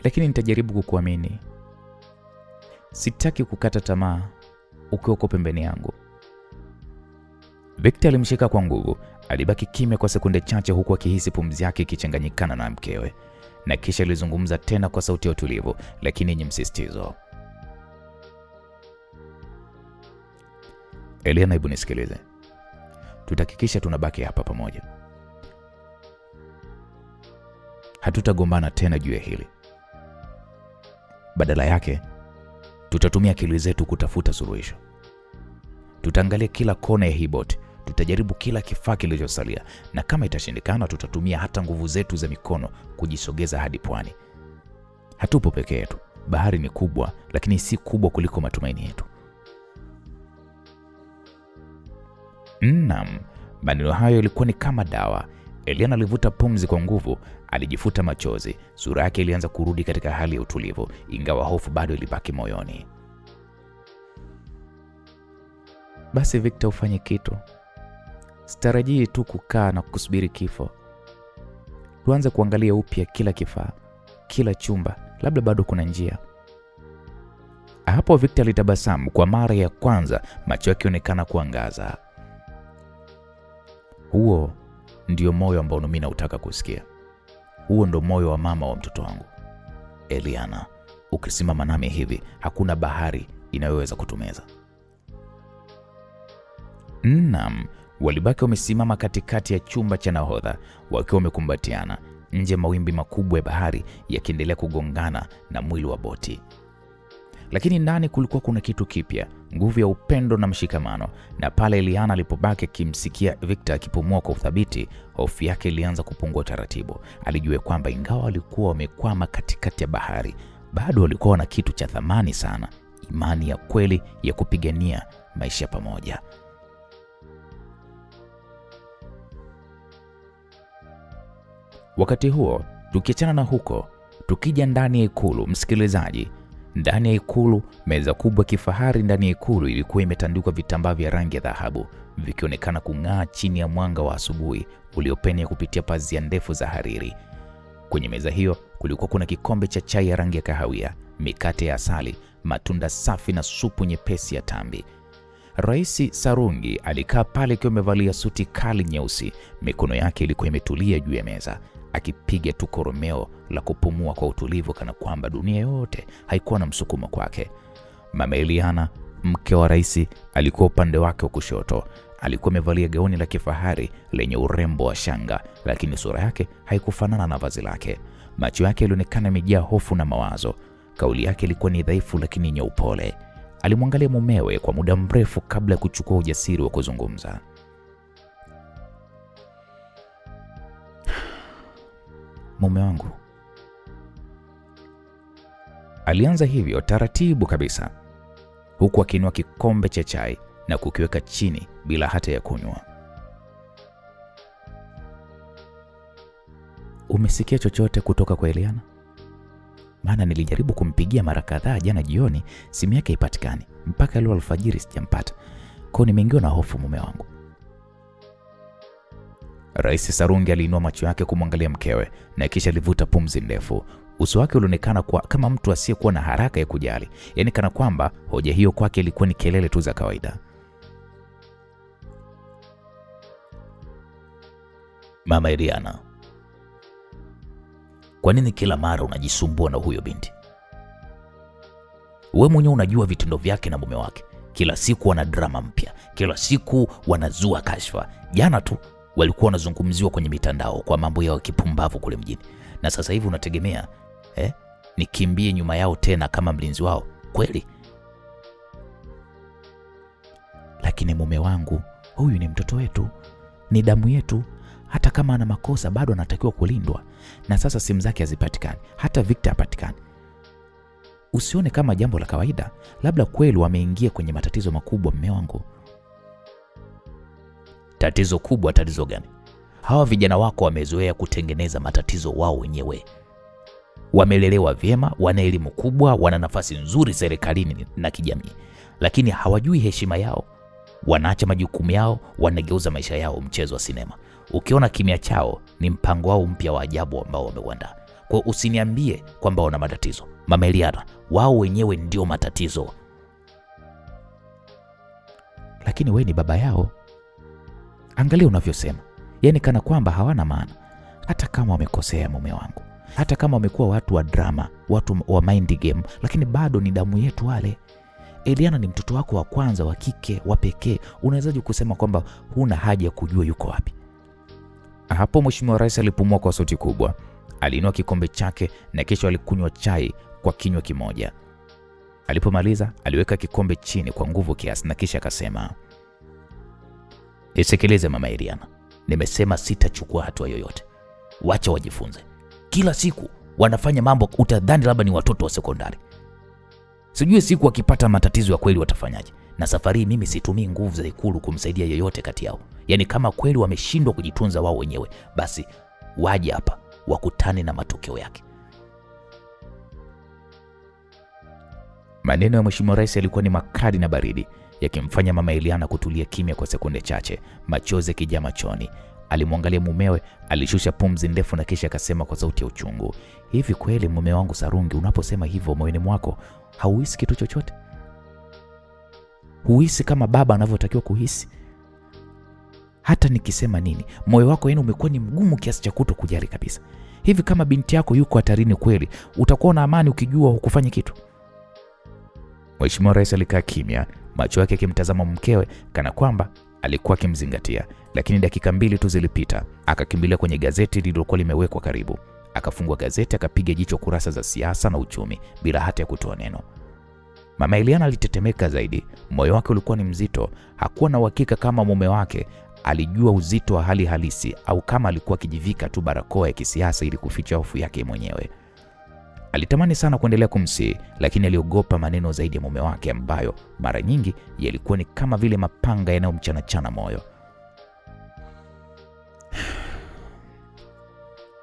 lakini nitajaribu kukuamini. Sitaki kukata tamaa ukiwa uko pembeni yangu. Victor alimshika kwa nguvu. Alibaki kimya kwa sekunde chache, huku akihisi pumzi yake ikichanganyikana na mkewe, na kisha alizungumza tena kwa sauti ya utulivu lakini yenye msisitizo. Eliana, hebu nisikilize. Tutahakikisha tunabaki hapa pamoja. Hatutagombana tena juu ya hili. Badala yake, tutatumia akili zetu kutafuta suluhisho. Tutaangalia kila kona ya hii boti, tutajaribu kila kifaa kilichosalia, na kama itashindikana tutatumia hata nguvu zetu za mikono kujisogeza hadi pwani. Hatupo peke yetu. Bahari ni kubwa, lakini si kubwa kuliko matumaini yetu. Naam, maneno hayo yalikuwa ni kama dawa. Eliana alivuta pumzi kwa nguvu, alijifuta machozi. Sura yake ilianza kurudi katika hali ya utulivu, ingawa hofu bado ilibaki moyoni. Basi Victor, ufanye kitu. Sitarajii tu kukaa na kusubiri kifo. Tuanze kuangalia upya kila kifaa, kila chumba, labda bado kuna njia. Hapo Victor alitabasamu kwa mara ya kwanza, macho yake yakionekana kuangaza. Huo ndio moyo ambao mimi nautaka kusikia. Huo ndio moyo wa mama wa mtoto wangu. Eliana, ukisimama nami hivi, hakuna bahari inayoweza kutumeza. Naam, walibaki wamesimama katikati ya chumba cha nahodha, wakiwa wamekumbatiana. Nje mawimbi makubwa ya bahari yakiendelea kugongana na mwili wa boti. Lakini ndani kulikuwa kuna kitu kipya, nguvu ya upendo na mshikamano. Na pale Eliana alipobaki akimsikia Victor akipumua kwa uthabiti, hofu yake ilianza kupungua taratibu. Alijua kwamba ingawa walikuwa wamekwama katikati ya bahari, bado walikuwa na kitu cha thamani sana, imani ya kweli ya kupigania maisha pamoja. Wakati huo, tukiachana na huko, tukija ndani ya ikulu, msikilizaji, ndani ya ikulu, meza kubwa kifahari ndani ya ikulu ilikuwa imetandikwa vitambaa vya rangi ya dhahabu, vikionekana kung'aa chini ya mwanga wa asubuhi uliopenya kupitia pazia ndefu za hariri. Kwenye meza hiyo kulikuwa kuna kikombe cha chai ya rangi ya kahawia, mikate ya asali, matunda safi na supu nyepesi ya tambi. Rais Sarungi alikaa pale akiwa amevalia suti kali nyeusi, mikono yake ilikuwa imetulia juu ya meza, akipiga tu koromeo la kupumua kwa utulivu kana kwamba dunia yote haikuwa na msukumo kwake. Mama Eliana, mke wa rais, alikuwa upande wake wa kushoto. Alikuwa amevalia gauni la kifahari lenye urembo wa shanga, lakini sura yake haikufanana na vazi lake. Macho yake yalionekana yamejaa hofu na mawazo. Kauli yake ilikuwa ni dhaifu lakini yenye upole. Alimwangalia mumewe kwa muda mrefu kabla ya kuchukua ujasiri wa kuzungumza. Mume wangu, alianza hivyo taratibu kabisa, huku akiinua kikombe cha chai na kukiweka chini bila hata ya kunywa. Umesikia chochote kutoka kwa Eliana? Maana nilijaribu kumpigia mara kadhaa jana jioni, simu yake haipatikani. Mpaka leo alfajiri sijampata. Kwa nimeingiwa na hofu mume wangu. Rais Sarungi aliinua macho yake kumwangalia mkewe na kisha alivuta pumzi ndefu. Uso wake ulionekana kama mtu asiyekuwa na haraka ya kujali, yaani kana kwamba hoja hiyo kwake ilikuwa ni kelele tu za kawaida. Mama Eliana, kwa nini kila mara unajisumbua na huyo binti? Wewe mwenyewe unajua vitendo vyake na mume wake. Kila siku wana drama mpya, kila siku wanazua kashfa. Jana tu walikuwa wanazungumziwa kwenye mitandao kwa mambo ya kipumbavu kule mjini. Na sasa hivi unategemea nikimbie nyuma yao tena kama mlinzi wao? Kweli? Lakini mume wangu, huyu ni mtoto wetu, ni damu yetu. Hata kama ana makosa bado anatakiwa kulindwa. Na sasa simu zake hazipatikani, hata Victor hapatikani. Usione kama jambo la kawaida. Labda kweli wameingia kwenye matatizo makubwa mume wangu. Tatizo kubwa? Tatizo gani? Hawa vijana wako wamezoea kutengeneza matatizo wao wenyewe. Wamelelewa vyema, wana elimu kubwa, wana nafasi nzuri serikalini na kijamii, lakini hawajui heshima yao. Wanaacha majukumu yao, wanageuza maisha yao mchezo wa sinema. Ukiona kimya chao ni mpango wao mpya wa ajabu ambao wameuandaa. Kwa usiniambie kwamba wana matatizo. Mama Eliana, wao wenyewe ndio matatizo. Lakini we ni baba yao. Angalia unavyosema. Yaani kana kwamba hawana maana. Hata kama wamekosea mume wangu, hata kama wamekuwa watu wa drama, watu wa mind game, lakini bado ni damu yetu wale. Eliana ni mtoto wako wa kwanza wa kike, wa pekee. Unawezaje kusema kwamba huna haja ya kujua yuko wapi? Hapo Mheshimiwa Rais alipumua kwa sauti kubwa. Aliinua kikombe chake na kisha alikunywa chai kwa kinywa kimoja. Alipomaliza, aliweka kikombe chini kwa nguvu kiasi na kisha akasema, "Isikilize Mama Eliana, nimesema sitachukua hatua yoyote. Wacha wajifunze. Kila siku wanafanya mambo utadhani labda ni watoto wa sekondari. Sijui siku wakipata matatizo ya kweli watafanyaje. Na safari mimi situmii nguvu za ikulu kumsaidia yeyote kati yao. Yaani kama kweli wameshindwa kujitunza wao wenyewe, basi waje hapa wakutane na matokeo yake." Maneno ya Mheshimiwa Rais yalikuwa ni makali na baridi, yakimfanya Mama Eliana kutulia kimya kwa sekunde chache, machozi yakijaa machoni. Alimwangalia mumewe, alishusha pumzi ndefu na kisha akasema kwa sauti ya uchungu, "Hivi kweli mume wangu Sarungi, unaposema hivyo moyoni mwako hauhisi kitu chochote? Huhisi kama baba anavyotakiwa kuhisi? Hata nikisema nini, moyo wako yenu umekuwa ni mgumu kiasi cha kutokujali kabisa. Hivi kama binti yako yuko hatarini kweli, utakuwa na amani ukijua hukufanya kitu?" Mheshimiwa Rais alikaa kimya, macho yake yakimtazama mkewe kana kwamba alikuwa akimzingatia. Lakini dakika 2 tu zilipita, akakimbilia kwenye gazeti lililokuwa limewekwa karibu. Akafungua gazeti, akapiga jicho kurasa za siasa na uchumi bila hata ya kutoa neno. Mama Eliana alitetemeka zaidi. Moyo wake ulikuwa ni mzito. Hakuwa na uhakika kama mume wake alijua uzito wa hali halisi au kama alikuwa akijivika tu barakoa ya kisiasa ili kuficha hofu yake mwenyewe. Alitamani sana kuendelea kumsihi, lakini aliogopa maneno zaidi ya mume wake ambayo mara nyingi yalikuwa ni kama vile mapanga yanayomchana moyo.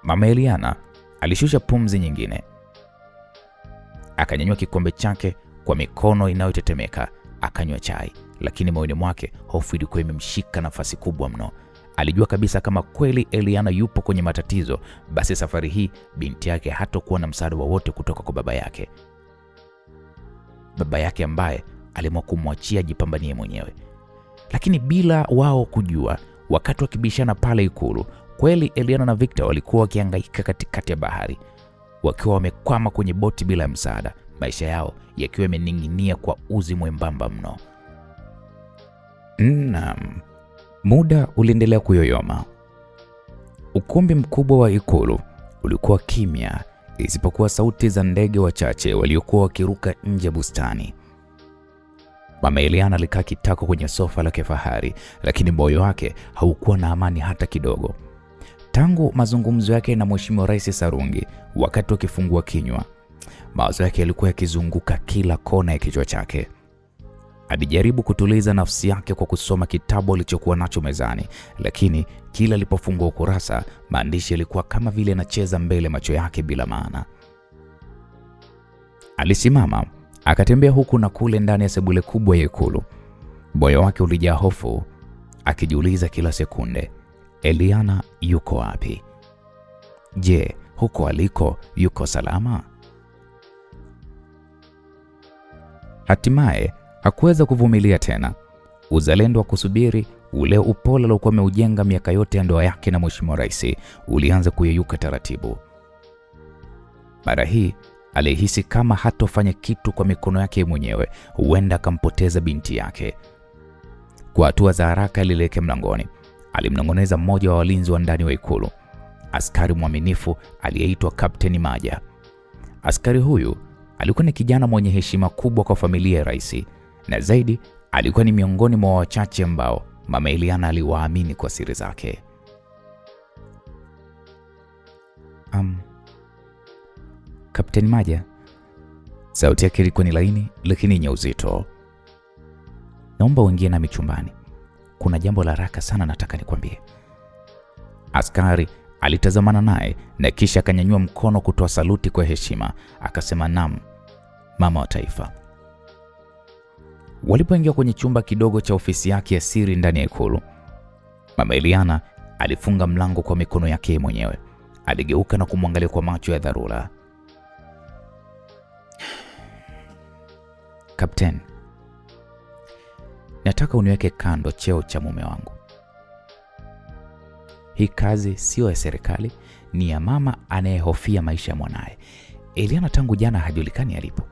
Mama Eliana alishusha pumzi nyingine. Akanyanyua kikombe chake kwa mikono inayotetemeka, akanywa chai, lakini moyoni mwake hofu ilikuwa imemshika nafasi kubwa mno. Alijua kabisa kama kweli Eliana yupo kwenye matatizo, basi safari hii binti yake hatakuwa na msaada wowote kutoka kwa baba yake. Baba yake ambaye aliamua kumwachia jipambanie mwenyewe. Lakini bila wao kujua, wakati wakibishana pale Ikulu, kweli Eliana na Victor walikuwa wakihangaika katikati ya bahari, wakiwa wamekwama kwenye boti bila msaada, maisha yao yakiwa yamening'inia kwa uzi mwembamba mno. Muda uliendelea kuyoyoma. Ukumbi mkubwa wa Ikulu ulikuwa kimya, isipokuwa sauti za ndege wachache waliokuwa wakiruka nje bustani. Mama Eliana alikaa kitako kwenye sofa la kifahari, lakini moyo wake haukuwa na amani hata kidogo. Tangu mazungumzo yake na Mheshimiwa Rais Sarungi, wakati akifungua kinywa, mawazo yake yalikuwa yakizunguka kila kona ya kichwa chake. Alijaribu kutuliza nafsi yake kwa kusoma kitabu alichokuwa nacho mezani, lakini kila alipofungua ukurasa, maandishi yalikuwa kama vile yanacheza mbele macho yake bila maana. Alisimama, akatembea huku na kule ndani ya sebule kubwa ya Ikulu. Moyo wake ulijaa hofu, akijiuliza kila sekunde, Eliana yuko wapi? Je, huko aliko yuko salama? Hatimaye hakuweza kuvumilia tena. Uzalendo wa kusubiri, ule upole aliokuwa ameujenga miaka yote ya ndoa yake na Mheshimiwa Rais, ulianza kuyeyuka taratibu. Mara hii alihisi kama hatofanya kitu kwa mikono yake mwenyewe, huenda akampoteza binti yake. Kwa hatua za haraka alielekea mlangoni. Alimnong'oneza mmoja wa walinzi wa ndani wa Ikulu, askari mwaminifu aliyeitwa Kapteni Maja. Askari huyu alikuwa ni kijana mwenye heshima kubwa kwa familia ya rais, na zaidi alikuwa ni miongoni mwa wachache ambao Mama Eliana aliwaamini kwa siri zake. Kapteni Maja, sauti yake ilikuwa ni laini lakini yenye uzito. Naomba uingie nami chumbani. Kuna jambo la haraka sana nataka nikwambie. Askari alitazamana naye na kisha akanyanyua mkono kutoa saluti kwa heshima, akasema, "Naam, mama wa taifa." Walipoingia kwenye chumba kidogo cha ofisi yake ya siri ndani ya Ikulu, Mama Eliana alifunga mlango kwa mikono yake mwenyewe. Aligeuka na kumwangalia kwa macho ya dharura. "Kapteni, nataka uniweke kando cheo cha mume wangu. Hii kazi sio ya serikali, ni ya mama anayehofia maisha ya mwanae. Eliana tangu jana hajulikani alipo.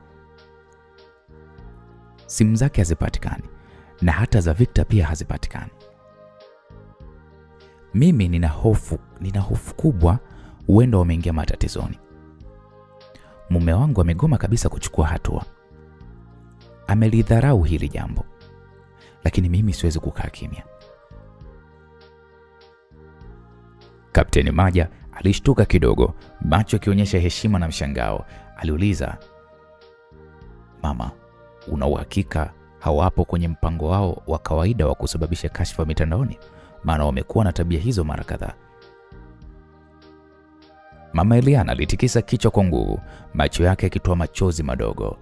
Simu zake hazipatikani na hata za Victor pia hazipatikani. Mimi nina hofu kubwa huenda wameingia matatizoni. Mume wangu amegoma kabisa kuchukua hatua. Amelidharau hili jambo, lakini mimi siwezi kukaa kimya." Kapteni Maja alishtuka kidogo, macho yakionyesha heshima na mshangao. Aliuliza, "Mama, una uhakika hawapo kwenye mpango wao wa kawaida wa kusababisha kashfa mitandaoni? Maana wamekuwa na tabia hizo mara kadhaa." Mama Eliana alitikisa kichwa kwa nguvu, macho yake yakitoa machozi madogo.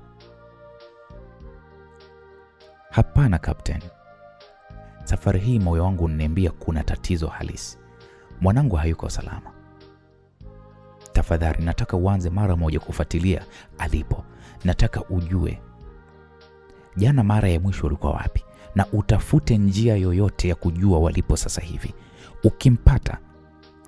"Hapana Kapteni. Safari hii moyo wangu unaniambia kuna tatizo halisi. Mwanangu hayuko salama. Tafadhali nataka uanze mara moja kufuatilia alipo. Nataka ujue jana mara ya mwisho ulikuwa wapi, na utafute njia yoyote ya kujua walipo sasa hivi. Ukimpata,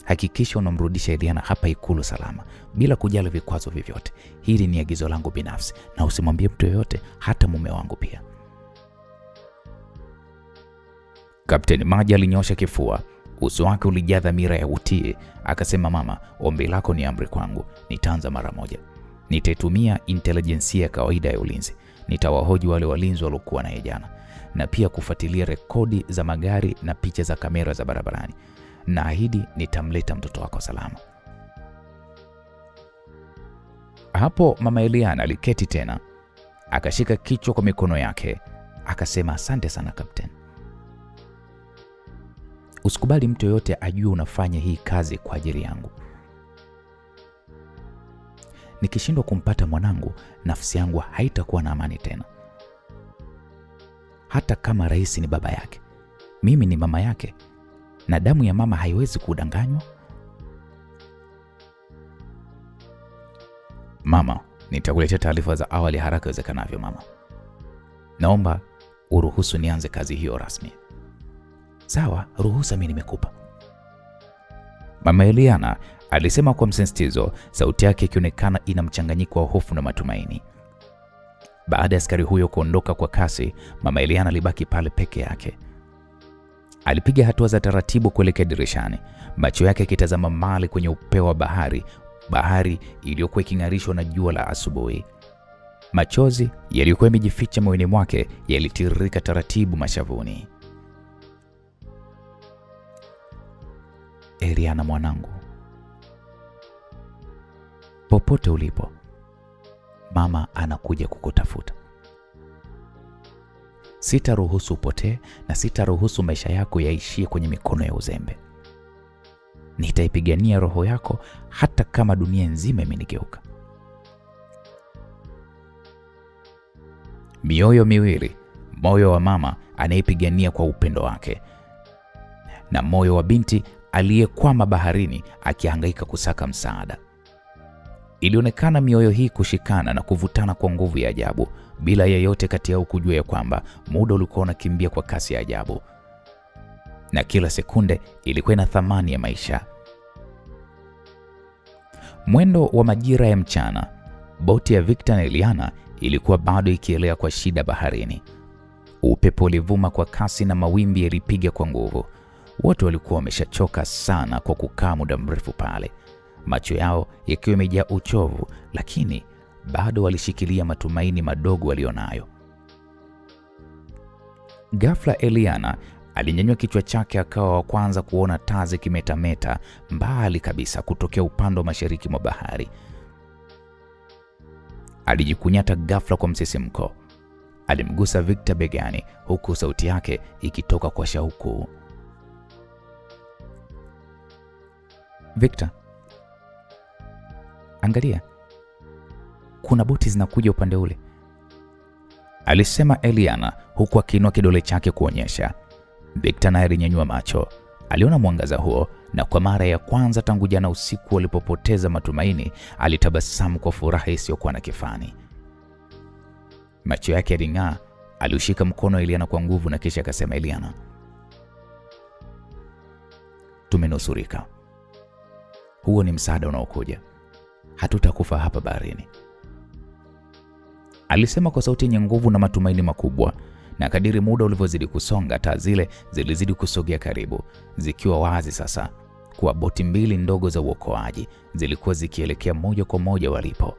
hakikisha unamrudisha Eliana hapa Ikulu salama, bila kujali vikwazo vyovyote. Hili ni agizo langu binafsi, na usimwambie mtu yoyote, hata mume wangu pia." Kapteni Maja alinyosha kifua, uso wake ulijaa dhamira ya utii. Akasema, "Mama, ombi lako ni amri kwangu. Nitaanza mara moja. Nitaitumia intelijensia ya kawaida ya ulinzi. nitawahoji wale walinzi waliokuwa naye jana, na pia kufuatilia rekodi za magari na picha za kamera za barabarani. Naahidi nitamleta mtoto wako salama. Hapo mama Eliana aliketi tena, akashika kichwa kwa mikono yake, akasema, asante sana Captain. Usikubali mtu yote ajue unafanya hii kazi kwa ajili yangu. Nikishindwa kumpata mwanangu, nafsi yangu haitakuwa na amani tena. Hata kama rais ni baba yake, mimi ni mama yake, na damu ya mama haiwezi kudanganywa. Mama, nitakuletea taarifa za awali haraka iwezekanavyo mama. Naomba uruhusu nianze kazi hiyo rasmi. Sawa, ruhusa mimi nimekupa. Mama Eliana alisema kwa msisitizo, sauti yake ikionekana ina mchanganyiko wa hofu na matumaini. Baada ya askari huyo kuondoka kwa kasi, mama Eliana alibaki pale peke yake. Alipiga hatua za taratibu kuelekea dirishani, macho yake yakitazama mbali kwenye upeo wa bahari iliyokuwa iking'arishwa na jua la asubuhi. Machozi yaliyokuwa yamejificha moyoni mwake yalitiririka taratibu mashavuni. Eliana mwanangu, popote ulipo, mama anakuja kukutafuta. Sitaruhusu upotee na sitaruhusu maisha yako yaishie kwenye mikono ya uzembe. Nitaipigania roho yako hata kama dunia nzima imenigeuka. Mioyo miwili, moyo wa mama anayepigania kwa upendo wake, na moyo wa binti aliyekwama baharini akihangaika kusaka msaada. Ilionekana mioyo hii kushikana na kuvutana kwa nguvu ya ajabu, bila yeyote kati yao kujua ya kwamba muda ulikuwa unakimbia kwa kasi ya ajabu, na kila sekunde ilikuwa na thamani ya maisha. Mwendo wa majira ya mchana, boti ya Victor na Eliana ilikuwa bado ikielea kwa shida baharini. Upepo ulivuma kwa kasi na mawimbi yalipiga kwa nguvu. Wote walikuwa wameshachoka sana kwa kukaa muda mrefu pale, macho yao yakiwa yamejaa uchovu, lakini bado walishikilia matumaini madogo walionayo. Ghafla Eliana alinyanyua kichwa chake, akawa wa kwanza kuona taa zikimetameta mbali kabisa kutokea upande wa mashariki mwa bahari. Alijikunyata ghafla kwa msisimko. Alimgusa Victor begani, huku sauti yake ikitoka kwa shauku. Victor, angalia, kuna boti zinakuja upande ule, alisema Eliana huku akiinua kidole chake kuonyesha. Victor naye alinyanyua macho, aliona mwangaza huo, na kwa mara ya kwanza tangu jana usiku walipopoteza matumaini, alitabasamu kwa furaha isiyokuwa na kifani. Macho yake yaling'aa. Aliushika mkono Eliana kwa nguvu na kisha akasema, Eliana, tumenusurika. Huo ni msaada unaokuja. Hatutakufa hapa baharini, alisema kwa sauti yenye nguvu na matumaini makubwa. Na kadiri muda ulivyozidi kusonga, taa zile zilizidi kusogea karibu, zikiwa wazi sasa kuwa boti mbili ndogo za uokoaji zilikuwa zikielekea moja kwa moja walipo.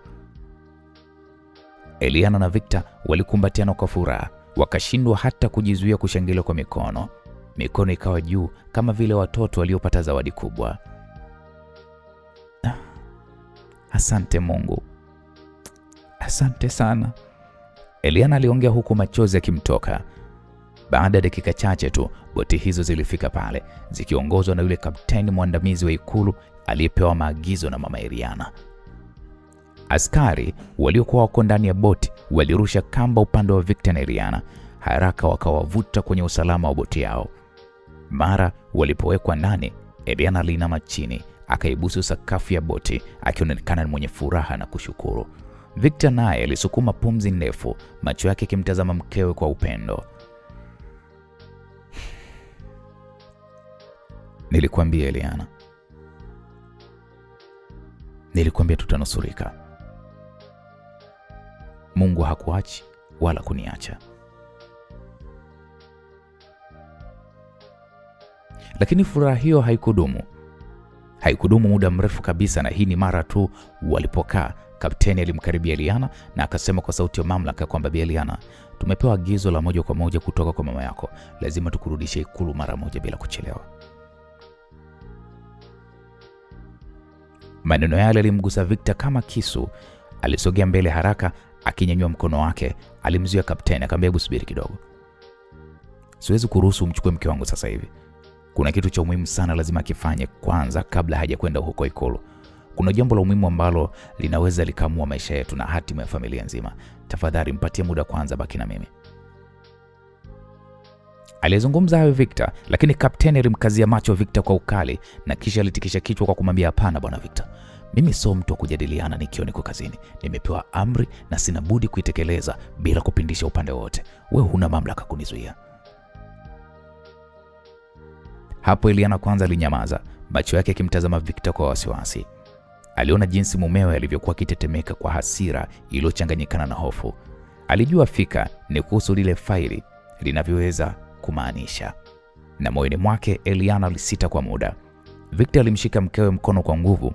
Eliana na Victor walikumbatiana kwa furaha, wakashindwa hata kujizuia kushangilia kwa mikono. Mikono ikawa juu kama vile watoto waliopata zawadi kubwa. Asante Mungu, asante sana, Eliana aliongea huku machozi yakimtoka. Baada ya dakika chache tu, boti hizo zilifika pale, zikiongozwa na yule kapteni mwandamizi wa ikulu aliyepewa maagizo na mama Eliana. Askari waliokuwa wako ndani ya boti walirusha kamba upande wa Victor na Eliana, haraka wakawavuta kwenye usalama wa boti yao. Mara walipowekwa ndani, Eliana aliinama chini, akaibusu sakafu ya boti, akionekana mwenye furaha na kushukuru. Victor naye alisukuma pumzi ndefu, macho yake kimtazama mkewe kwa upendo. Nilikwambia Eliana, nilikwambia tutanusurika. Mungu hakuachi wala kuniacha. Lakini furaha hiyo haikudumu muda mrefu kabisa, na hii ni mara tu walipokaa Kapteni alimkaribia Eliana na akasema kwa sauti ya mamlaka kwamba Bi Eliana, tumepewa agizo la moja kwa moja kutoka kwa mama yako. Lazima tukurudishe ikulu mara moja bila kuchelewa. Maneno yale yalimgusa Victor kama kisu. Alisogea mbele haraka akinyanyua mkono wake. Alimzuia kapteni akamwambia, hebu subiri kidogo. Siwezi kuruhusu umchukue mke wangu sasa hivi. Kuna kitu cha muhimu sana lazima akifanye kwanza kabla hajakwenda huko ikulu. Kuna jambo la muhimu ambalo linaweza likaamua maisha yetu na hatima ya familia nzima. Tafadhali mpatie muda kwanza, baki na mimi. Alizungumza hayo Victor, lakini kapteni alimkazia macho Victor kwa ukali na kisha alitikisha kichwa kwa kumwambia, hapana bwana Victor. Mimi sio mtu wa kujadiliana nikiwa niko kazini. Nimepewa amri na sina budi kuitekeleza bila kupindisha upande wote. Wewe huna mamlaka kunizuia. Hapo Eliana kwanza alinyamaza, macho yake yakimtazama Victor kwa wasiwasi. Aliona jinsi mumewe alivyokuwa kitetemeka kwa hasira iliyochanganyikana na hofu. Alijua fika ni kuhusu lile faili linavyoweza kumaanisha. Na moyoni mwake Eliana alisita kwa muda. Victor alimshika mkewe mkono kwa nguvu,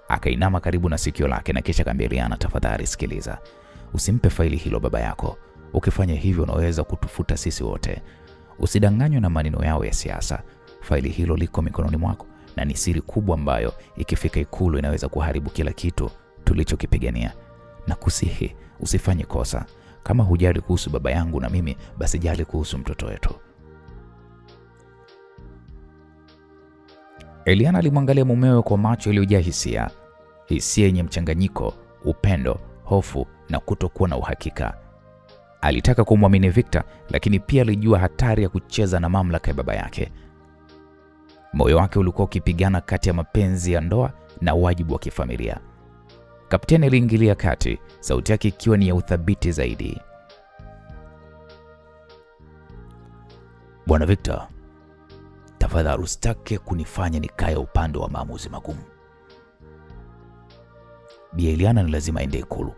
akainama karibu na sikio lake na kisha akamwambia Eliana, tafadhali sikiliza. Usimpe faili hilo baba yako. Ukifanya hivyo unaweza kutufuta sisi wote. Usidanganywe na maneno yao ya siasa. Faili hilo liko mikononi mwako na ni siri kubwa ambayo ikifika ikulu inaweza kuharibu kila kitu tulichokipigania. Na kusihi usifanye kosa. Kama hujali kuhusu baba yangu na mimi, basi jali kuhusu mtoto wetu. Eliana alimwangalia mumewe kwa macho yaliyojaa hisia. Hisia yenye mchanganyiko, upendo, hofu na kutokuwa na uhakika. Alitaka kumwamini Victor, lakini pia alijua hatari ya kucheza na mamlaka ya baba yake. Moyo wake ulikuwa ukipigana kati ya mapenzi ya ndoa na wajibu wa kifamilia. Kapteni aliingilia kati, sauti yake ikiwa ni ya uthabiti zaidi. Bwana Victor, tafadhali usitake kunifanya nikae upande wa maamuzi magumu. Bi Eliana ni lazima aende ikulu.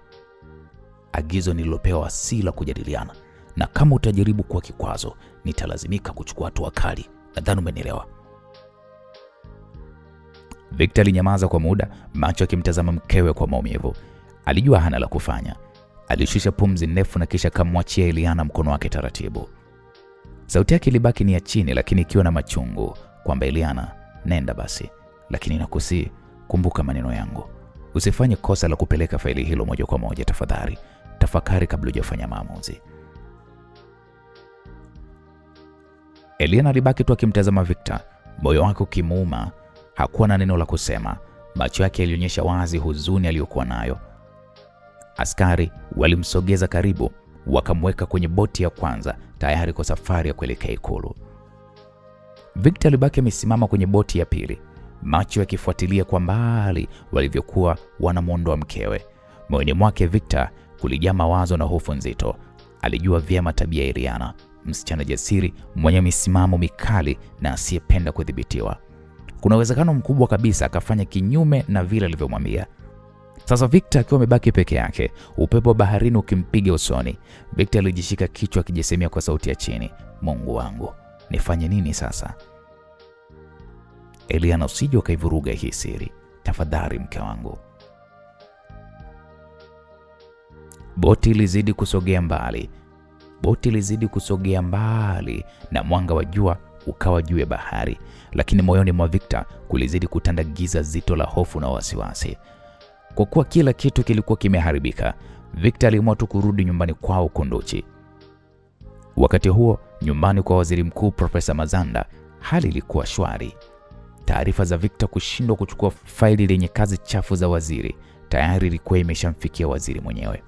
Agizo nililopewa si la kujadiliana, na kama utajaribu kuwa kikwazo, nitalazimika kuchukua hatua kali. Nadhani umenielewa. Victor alinyamaza kwa muda, macho yakimtazama mkewe kwa maumivu. Alijua hana la kufanya. Alishusha pumzi ndefu na kisha kamwachia Eliana mkono wake taratibu. Sauti yake ilibaki ni ya chini lakini ikiwa na machungu kwamba, Eliana, nenda basi, lakini nakusihi kumbuka maneno yangu. Usifanye kosa la kupeleka faili hilo moja kwa moja tafadhali. Tafakari kabla hujafanya maamuzi. Eliana alibaki tu akimtazama Victor, moyo wake ukimuuma. Hakuwa na neno la kusema. Macho yake yalionyesha wazi huzuni aliyokuwa nayo. Askari walimsogeza karibu, wakamweka kwenye boti ya kwanza tayari kwa safari ya kuelekea ikulu. Victor alibaki amesimama kwenye boti ya pili, macho yakifuatilia kwa mbali walivyokuwa wanamuondoa mkewe. Moyoni mwake Victor kulijaa mawazo na hofu nzito. Alijua vyema tabia ya Eliana, msichana jasiri, mwenye misimamo mikali na asiyependa kudhibitiwa. Kuna uwezekano mkubwa kabisa akafanya kinyume na vile alivyomwambia. Sasa Victor akiwa amebaki peke yake, upepo wa baharini ukimpiga usoni, Victor alijishika kichwa akijisemea kwa sauti ya chini, Mungu wangu, nifanye nini sasa? Eliana, usije ukaivuruga hii siri. Tafadhali mke wangu. Boti ilizidi kusogea mbali na mwanga wa jua ukawa juu ya bahari, lakini moyoni mwa Victor kulizidi kutanda giza zito la hofu na wasiwasi. Kwa kuwa kila kitu kilikuwa kimeharibika, Victor aliamua tu kurudi nyumbani kwao Kunduchi. Wakati huo, nyumbani kwa Waziri Mkuu Profesa Mazanda, hali ilikuwa shwari. Taarifa za Victor kushindwa kuchukua faili lenye kazi chafu za waziri tayari ilikuwa imeshamfikia waziri mwenyewe.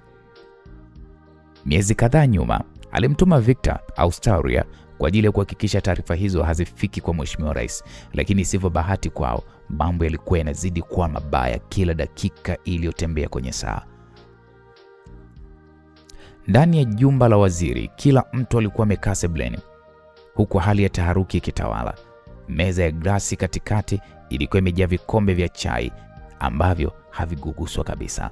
Miezi kadhaa nyuma, alimtuma Victor Australia kwa ajili ya kuhakikisha taarifa hizo hazifiki kwa Mheshimiwa Rais, lakini sivyo bahati kwao, mambo yalikuwa yanazidi kuwa mabaya kila dakika iliyotembea kwenye saa. Ndani ya jumba la waziri, kila mtu alikuwa amekaa sebuleni, huku hali ya taharuki ikitawala. Meza ya glasi katikati ilikuwa imejaa vikombe vya chai ambavyo haviguguswa kabisa.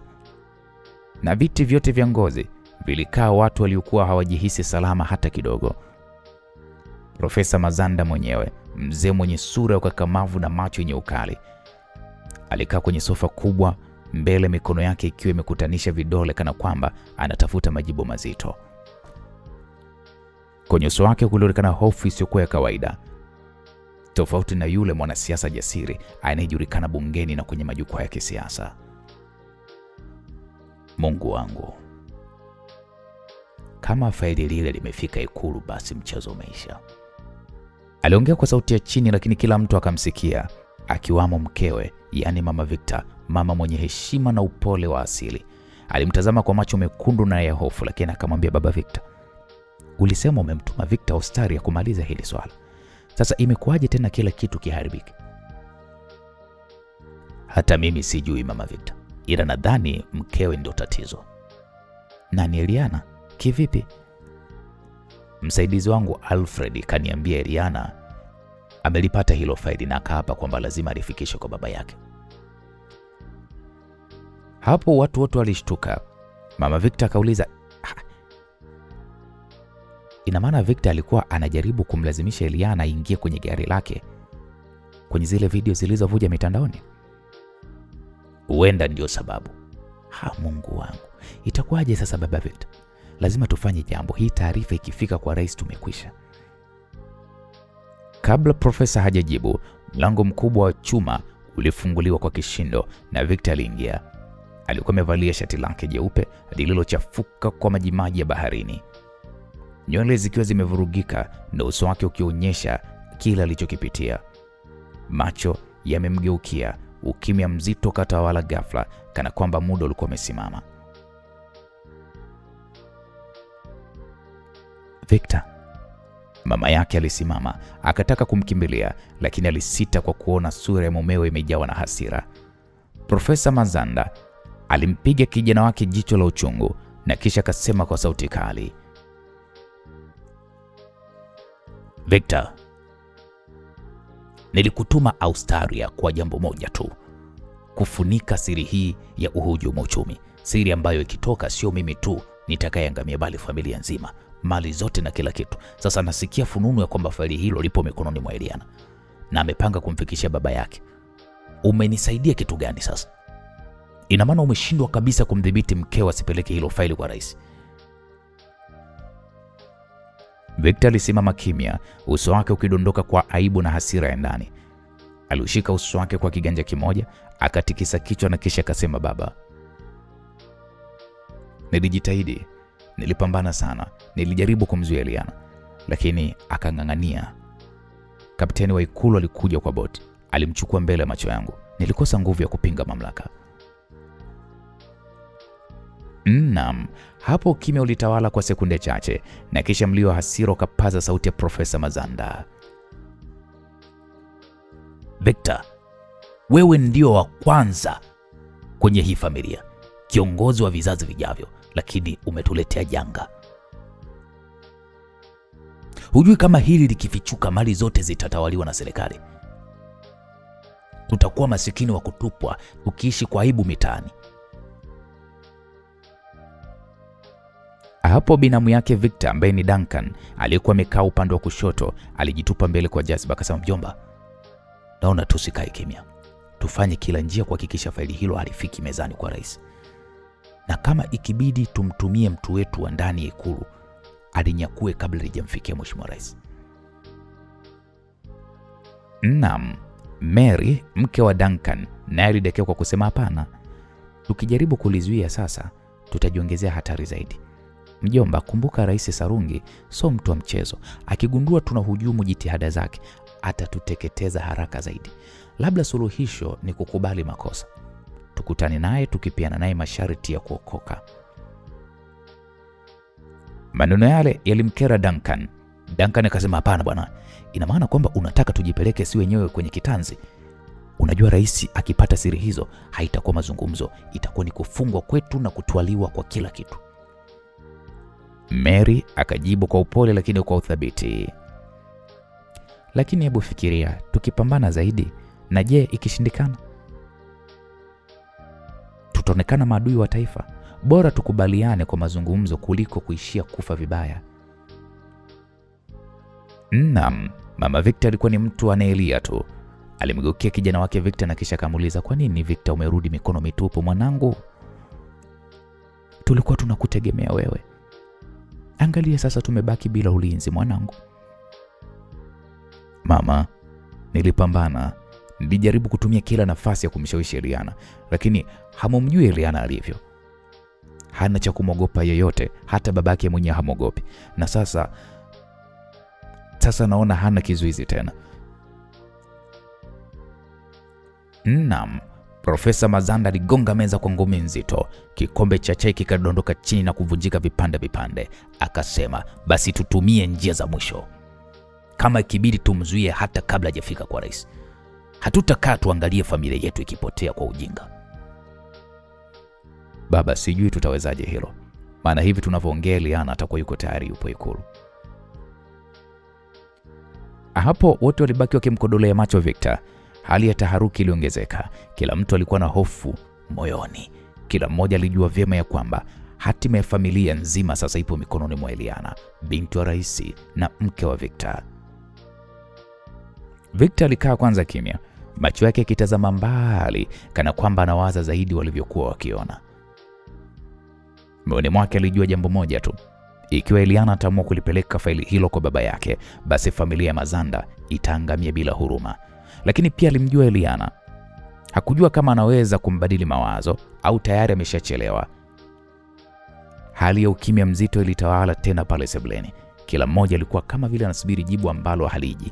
Na viti vyote vya ngozi vilikaa watu waliokuwa hawajihisi salama hata kidogo. Profesa Mazanda mwenyewe, mzee mwenye sura ya ukakamavu na macho yenye ukali, alikaa kwenye sofa kubwa mbele, mikono yake ikiwa imekutanisha vidole kana kwamba anatafuta majibu mazito. Kwenye uso wake kulionekana hofu isiyokuwa ya kawaida, tofauti na yule mwanasiasa jasiri anayejulikana bungeni na kwenye majukwaa ya kisiasa. Mungu wangu, kama faili lile limefika Ikulu, basi mchezo umeisha. Aliongea kwa sauti ya chini, lakini kila mtu akamsikia, akiwamo mkewe, yani Mama Victor, mama mwenye heshima na upole wa asili. Alimtazama kwa macho mekundu na ya hofu, lakini akamwambia, Baba Victor, ulisema umemtuma Victor Ostari ya kumaliza hili swala. Sasa imekuwaje tena kila kitu kiharibiki? Hata mimi sijui Mama Victor, ila nadhani mkewe ndio tatizo. Nani? Eliana? Kivipi? Msaidizi wangu Alfred kaniambia Eliana amelipata hilo faili na akaapa kwamba lazima alifikishe kwa baba yake. Hapo watu wote walishtuka. Mama Victor akauliza, ina maana Victor alikuwa anajaribu kumlazimisha Eliana aingie kwenye gari lake kwenye zile video zilizovuja mitandaoni? Huenda ndio sababu. Mungu wangu, itakuwaje sasa Baba Victor? Lazima tufanye jambo. Hii taarifa ikifika kwa rais tumekwisha. Kabla profesa hajajibu, mlango mkubwa wa chuma ulifunguliwa kwa kishindo na Victor aliingia. Alikuwa amevalia shati lake jeupe lililochafuka kwa majimaji ya baharini, nywele zikiwa zimevurugika na uso wake ukionyesha kila alichokipitia. Macho yamemgeukia, ukimya mzito katawala ghafla, kana kwamba muda ulikuwa umesimama. Victor. Mama yake alisimama, akataka kumkimbilia, lakini alisita kwa kuona sura ya mumewe imejawa na hasira. Profesa Mazanda alimpiga kijana wake jicho la uchungu na kisha akasema kwa sauti kali, Victor, nilikutuma Australia kwa jambo moja tu, kufunika siri hii ya uhujumu uchumi, siri ambayo ikitoka sio mimi tu nitakayeangamia bali familia nzima, mali zote na kila kitu. Sasa nasikia fununu ya kwamba faili hilo lipo mikononi mwa Eliana na amepanga kumfikishia baba yake. Umenisaidia kitu gani sasa? Ina maana umeshindwa kabisa kumdhibiti mkeo asipeleke hilo faili kwa rais. Victor alisimama kimya, uso wake ukidondoka kwa aibu na hasira ya ndani. Aliushika uso wake kwa kiganja kimoja, akatikisa kichwa na kisha akasema, Baba, nilijitahidi, nilipambana sana, nilijaribu kumzuia Eliana, lakini akang'ang'ania. Kapteni wa Ikulu alikuja kwa boti, alimchukua mbele ya macho yangu. Nilikosa nguvu ya kupinga mamlaka. Naam, hapo kimya ulitawala kwa sekunde chache na kisha mlio wa hasira ukapaza sauti ya Profesa Mazanda. Victor, wewe ndio wa kwanza kwenye hii familia, kiongozi wa vizazi vijavyo, lakini umetuletea janga. Hujui kama hili likifichuka mali zote zitatawaliwa na serikali? Tutakuwa masikini wa kutupwa, tukiishi kwa aibu mitaani. Hapo binamu yake Victor ambaye ni Duncan aliyekuwa amekaa upande wa kushoto alijitupa mbele kwa jazba akasema, Mjomba, naona tusikae kimya. Tufanye kila njia kuhakikisha faili hilo halifiki mezani kwa rais. Na kama ikibidi tumtumie mtu wetu wa ndani ya Ikulu alinyakue kabla lijamfikia mheshimiwa rais. Naam, Mary, mke wa Duncan, naye alidekea kwa kusema, hapana, tukijaribu kulizuia sasa tutajiongezea hatari zaidi. Mjomba, kumbuka Rais Sarungi sio mtu wa mchezo. Akigundua tunahujumu jitihada zake, atatuteketeza haraka zaidi. Labda suluhisho ni kukubali makosa, tukutane naye tukipiana naye masharti ya kuokoka. Maneno yale yalimkera Duncan. Duncan akasema, hapana bwana, ina maana kwamba unataka tujipeleke si wenyewe kwenye kitanzi? Unajua rais akipata siri hizo haitakuwa mazungumzo, itakuwa ni kufungwa kwetu na kutwaliwa kwa kila kitu. Mary akajibu kwa upole lakini kwa uthabiti, lakini hebu fikiria, tukipambana zaidi, na je ikishindikana? Tutaonekana maadui wa taifa. Bora tukubaliane kwa mazungumzo kuliko kuishia kufa vibaya. Naam, Mama Victor alikuwa ni mtu anayelia tu. Alimgeukia kijana wake Victor na kisha akamuuliza, kwa nini Victor umerudi mikono mitupu mwanangu? Tulikuwa tunakutegemea wewe. Angalia sasa tumebaki bila ulinzi mwanangu. Mama, nilipambana. Nilijaribu kutumia kila nafasi ya kumshawishi Eliana, lakini hamumjui Eliana alivyo. Hana cha kumogopa yeyote, hata babake mwenyewe hamogopi. Na sasa naona hana kizuizi tena. Naam, Profesa Mazanda aligonga meza kwa ngumi nzito. Kikombe cha chai kikadondoka chini na kuvunjika vipande. Akasema, basi tutumie njia za mwisho. Kama ikibidi tumzuie hata kabla hajafika kwa rais. Hatutakaa tuangalie familia yetu ikipotea kwa ujinga. Baba, sijui tutawezaje hilo. Maana hivi tunavyoongea Eliana atakuwa yuko tayari, yupo Ikulu. Hapo wote walibaki wakimkodolea macho Victor. Hali ya taharuki iliongezeka. Kila mtu alikuwa na hofu moyoni. Kila mmoja alijua vyema ya kwamba hatima ya familia nzima sasa ipo mikononi mwa Eliana, binti wa rais na mke wa Victor. Victor alikaa kwanza kimya, macho yake yakitazama mbali kana kwamba anawaza zaidi walivyokuwa wakiona. Moyoni mwake alijua jambo moja tu. Ikiwa Eliana ataamua kulipeleka faili hilo kwa baba yake, basi familia ya Mazanda itaangamia bila huruma. Lakini pia alimjua Eliana. Hakujua kama anaweza kumbadili mawazo au tayari ameshachelewa. Hali ya ukimya mzito ilitawala tena pale sebuleni. Kila mmoja alikuwa kama vile anasubiri jibu ambalo haliji.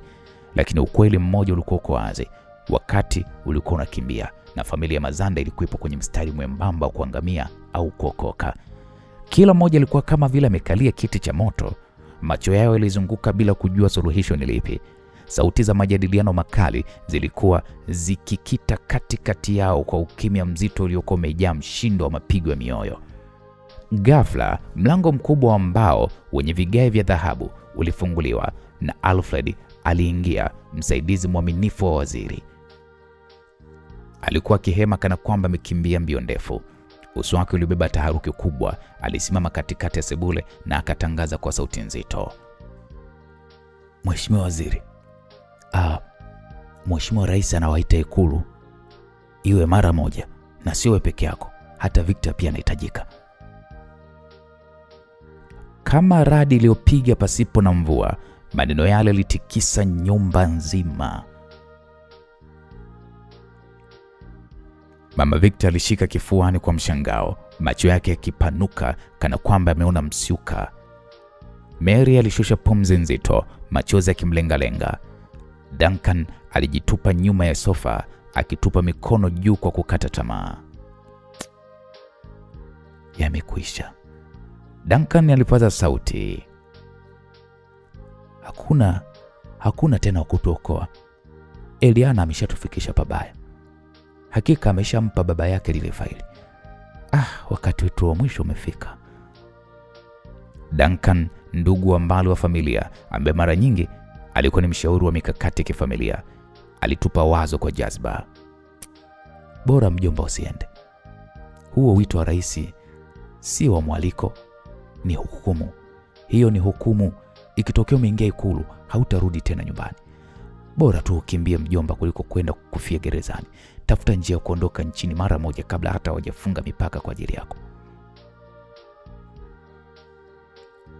Lakini ukweli mmoja ulikuwa uko wazi. Wakati ulikuwa unakimbia na familia ya Mazanda ilikuwepo kwenye mstari mwembamba wa kuangamia au kuokoka. Kila mmoja alikuwa kama vile amekalia kiti cha moto. Macho yao yalizunguka bila kujua suluhisho ni lipi. Sauti za majadiliano makali zilikuwa zikikita katikati yao kwa ukimya mzito uliokuwa umejaa mshindo wa mapigo ya mioyo. Ghafla, mlango mkubwa wa mbao wenye vigae vya dhahabu ulifunguliwa na Alfred aliingia, msaidizi mwaminifu wa waziri. Alikuwa kihema kana kwamba amekimbia mbio ndefu. Uso wake ulibeba taharuki kubwa. Alisimama katikati ya sebule na akatangaza kwa sauti nzito, Mheshimiwa Waziri, Mheshimiwa Rais anawaita Ikulu. Iwe mara moja, na siwe peke yako, hata Victor pia anahitajika. Kama radi iliyopiga pasipo na mvua, maneno yale yalitikisa nyumba nzima. Mama Victor alishika kifuani kwa mshangao, macho yake yakipanuka kana kwamba ameona msiuka. Mary alishusha pumzi nzito, machozi yakimlenga-lenga. Duncan alijitupa nyuma ya sofa, akitupa mikono juu kwa kukata tamaa. Yamekwisha. Duncan alipaza sauti. Hakuna tena kutuokoa. Eliana ameshatufikisha pabaya. Hakika ameshampa baba yake lile faili. Wakati wetu wa mwisho umefika. Duncan, ndugu wa mbali wa familia, ambaye mara nyingi alikuwa ni mshauri wa mikakati ya kifamilia, alitupa wazo kwa jazba. Bora mjomba usiende. Huo wito wa rais si wa mwaliko, ni hukumu. Hiyo ni hukumu. Ikitokea umeingia Ikulu, hautarudi tena nyumbani. Bora tu ukimbie mjomba kuliko kwenda kufia gerezani. Tafuta njia ya kuondoka nchini mara moja kabla hata hawajafunga mipaka kwa ajili yako.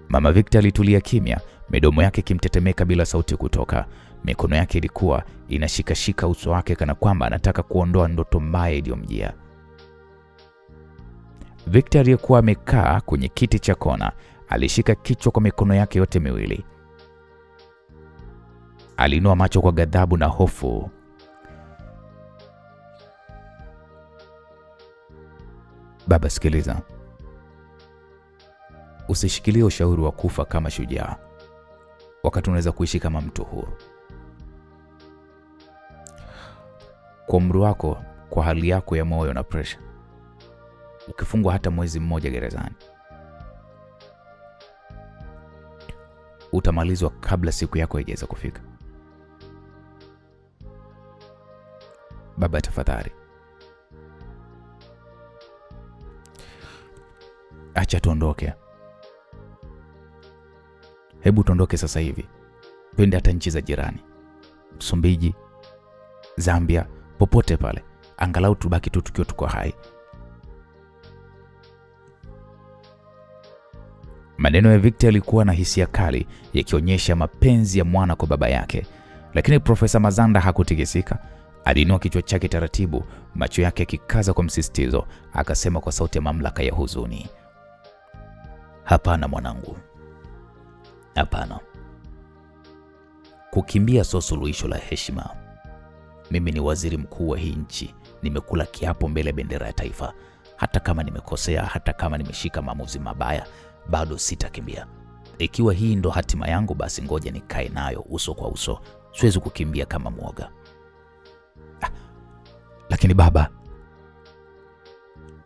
Mama Victor alitulia kimya, midomo yake kimtetemeka bila sauti kutoka. Mikono yake ilikuwa inashikashika uso wake kana kwamba anataka kuondoa ndoto mbaya iliyomjia. Victor aliyekuwa amekaa kwenye kiti cha kona alishika kichwa kwa mikono yake yote miwili. Aliinua macho kwa ghadhabu na hofu. Baba, sikiliza. Usishikilie ushauri wa kufa kama shujaa, wakati unaweza kuishi kama mtu huru. Kwa umri wako, kwa hali yako ya moyo na pressure, ukifungwa hata mwezi mmoja gerezani, utamalizwa kabla siku yako haijaweza kufika. Baba, tafadhali. Acha tuondoke. Hebu tuondoke sasa hivi. Twende hata nchi za jirani. Msumbiji, Zambia, popote pale, angalau tubaki tu tukiwa tuko hai. Maneno ya Victor yalikuwa na hisia kali, yakionyesha mapenzi ya mwana kwa baba yake. Lakini Profesa Mazanda hakutikisika. Aliinua kichwa chake taratibu, macho yake yakikaza kwa msisitizo, akasema kwa sauti ya mamlaka ya huzuni, "Hapana mwanangu. Hapana. Kukimbia sio suluhisho la heshima. Mimi ni waziri mkuu wa hii nchi. Nimekula kiapo mbele ya bendera ya taifa. Hata kama nimekosea, hata kama nimeshika maamuzi mabaya, bado sitakimbia. Ikiwa hii ndo hatima yangu, basi ngoja nikae nayo uso kwa uso. Siwezi kukimbia kama mwoga." "Lakini baba."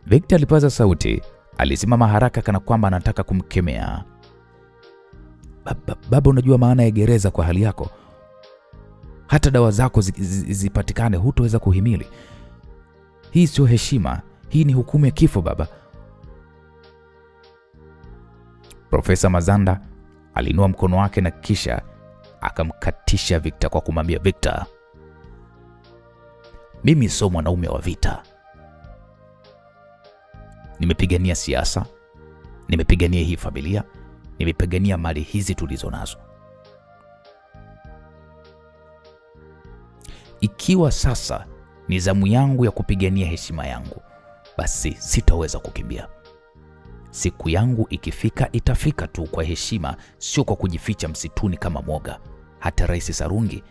Victor alipaza sauti, alisimama haraka kana kwamba anataka kumkemea. Baba, unajua maana ya gereza kwa hali yako? Hata dawa zako zipatikane, hutoweza kuhimili. Hii sio heshima, hii ni hukumu ya kifo baba." Profesa Mazanda alinua mkono wake na kisha akamkatisha Victor kwa kumwambia, "Victor, mimi sio mwanaume wa vita. Nimepigania siasa, nimepigania hii familia, nimepigania mali hizi tulizo nazo. Ikiwa sasa ni zamu yangu ya kupigania heshima yangu, basi sitaweza kukimbia. Siku yangu ikifika, itafika tu kwa heshima, sio kwa kujificha msituni kama mwoga. Hata Rais Sarungi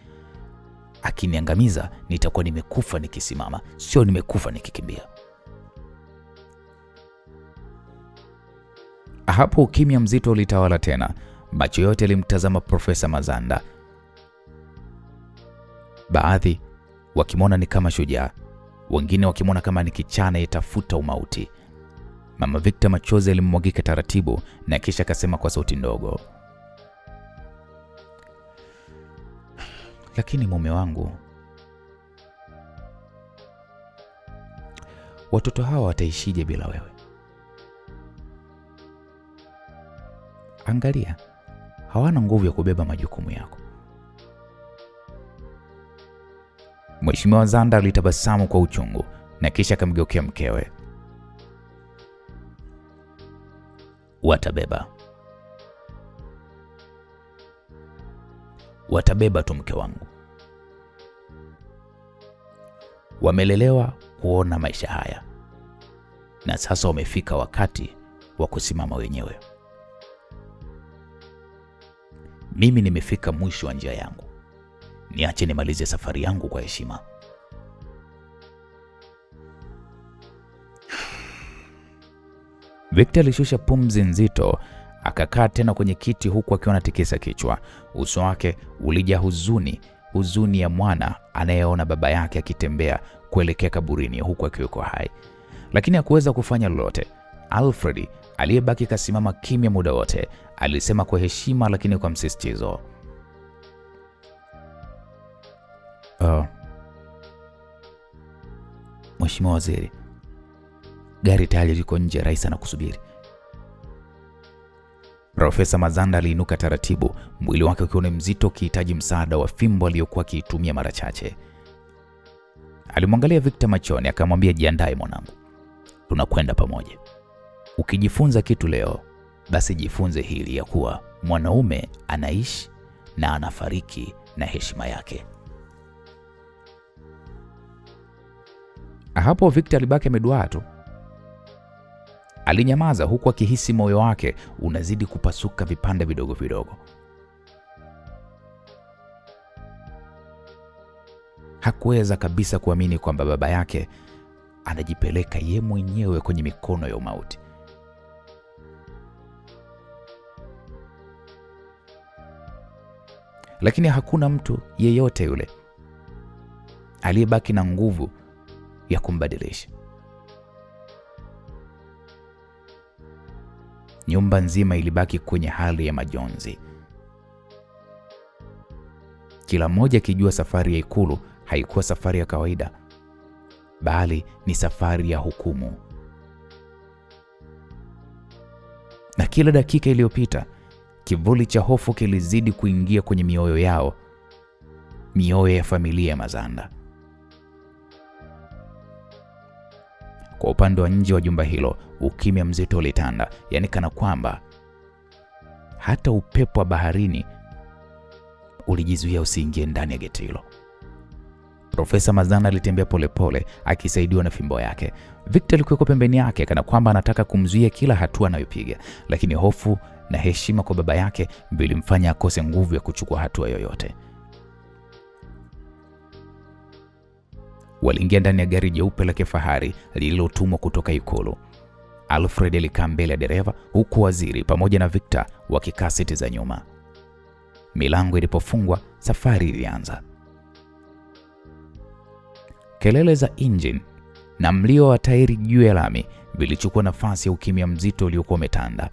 akiniangamiza, nitakuwa nimekufa nikisimama, sio nimekufa nikikimbia." Hapo ukimya mzito ulitawala tena. Macho yote yalimtazama Profesa Mazanda, baadhi wakimwona ni kama shujaa, wengine wakimwona kama ni kichana itafuta umauti. Mama Victor machozi yalimwagika taratibu, na kisha akasema kwa sauti ndogo, "Lakini mume wangu, watoto hawa wataishije bila wewe? Angalia, hawana nguvu ya kubeba majukumu yako." Mheshimiwa Zanda alitabasamu kwa uchungu na kisha akamgeukea mkewe. Watabeba tu mke wangu. Wamelelewa kuona maisha haya, na sasa wamefika wakati wa kusimama wenyewe. Mimi nimefika mwisho wa njia yangu. Niache nimalize safari yangu kwa heshima." Victor alishusha pumzi nzito, akakaa tena kwenye kiti huku akiwa anatikisa kichwa. Uso wake ulijaa huzuni ya mwana anayeona baba yake akitembea kuelekea kaburini huku akiwa hai. Lakini hakuweza kufanya lolote. Alfred aliyebaki kasimama kimya muda wote, alisema kwa heshima lakini kwa msisitizo, "Mheshimiwa Waziri, gari tayari liko nje, rais anakusubiri." Profesa Mazanda aliinuka taratibu, mwili wake ukiwa ni mzito ukihitaji msaada wa fimbo aliyokuwa akiitumia mara chache. Alimwangalia Victor machoni akamwambia, "Jiandae mwanangu. Tunakwenda pamoja. Ukijifunza kitu leo, basi jifunze hili ya kuwa mwanaume anaishi na anafariki na heshima yake." Hapo Victor alibaki ameduaa tu. Alinyamaza huku akihisi moyo wake unazidi kupasuka vipande vidogo vidogo. Hakuweza kabisa kuamini kwamba baba yake anajipeleka ye mwenyewe kwenye mikono ya umauti. Lakini hakuna mtu yeyote yule aliyebaki na nguvu ya kumbadilisha. Nyumba nzima ilibaki kwenye hali ya majonzi. Kila mmoja akijua safari ya Ikulu haikuwa safari ya kawaida, bali ni safari ya hukumu. Na kila dakika iliyopita, kivuli cha hofu kilizidi kuingia kwenye mioyo yao, mioyo ya familia ya Mazanda. Kwa upande wa nje wa jumba hilo, ukimya mzito ulitanda, yani kana kwamba hata upepo wa baharini ulijizuia usiingie ndani ya geti hilo. Profesa Mazanda alitembea polepole akisaidiwa na fimbo yake. Victor alikuwa pembeni yake kana kwamba anataka kumzuia kila hatua anayopiga, lakini hofu na heshima kwa baba yake vilimfanya akose nguvu ya kuchukua hatua yoyote. Waliingia ndani ya gari jeupe la kifahari lililotumwa kutoka Ikulu. Alfred alikaa mbele ya dereva huku waziri pamoja na Victor wakikaa siti za nyuma. Milango ilipofungwa, safari ilianza. Kelele za engine na mlio wa tairi juu ya lami vilichukua nafasi ya ukimya mzito uliokuwa umetanda.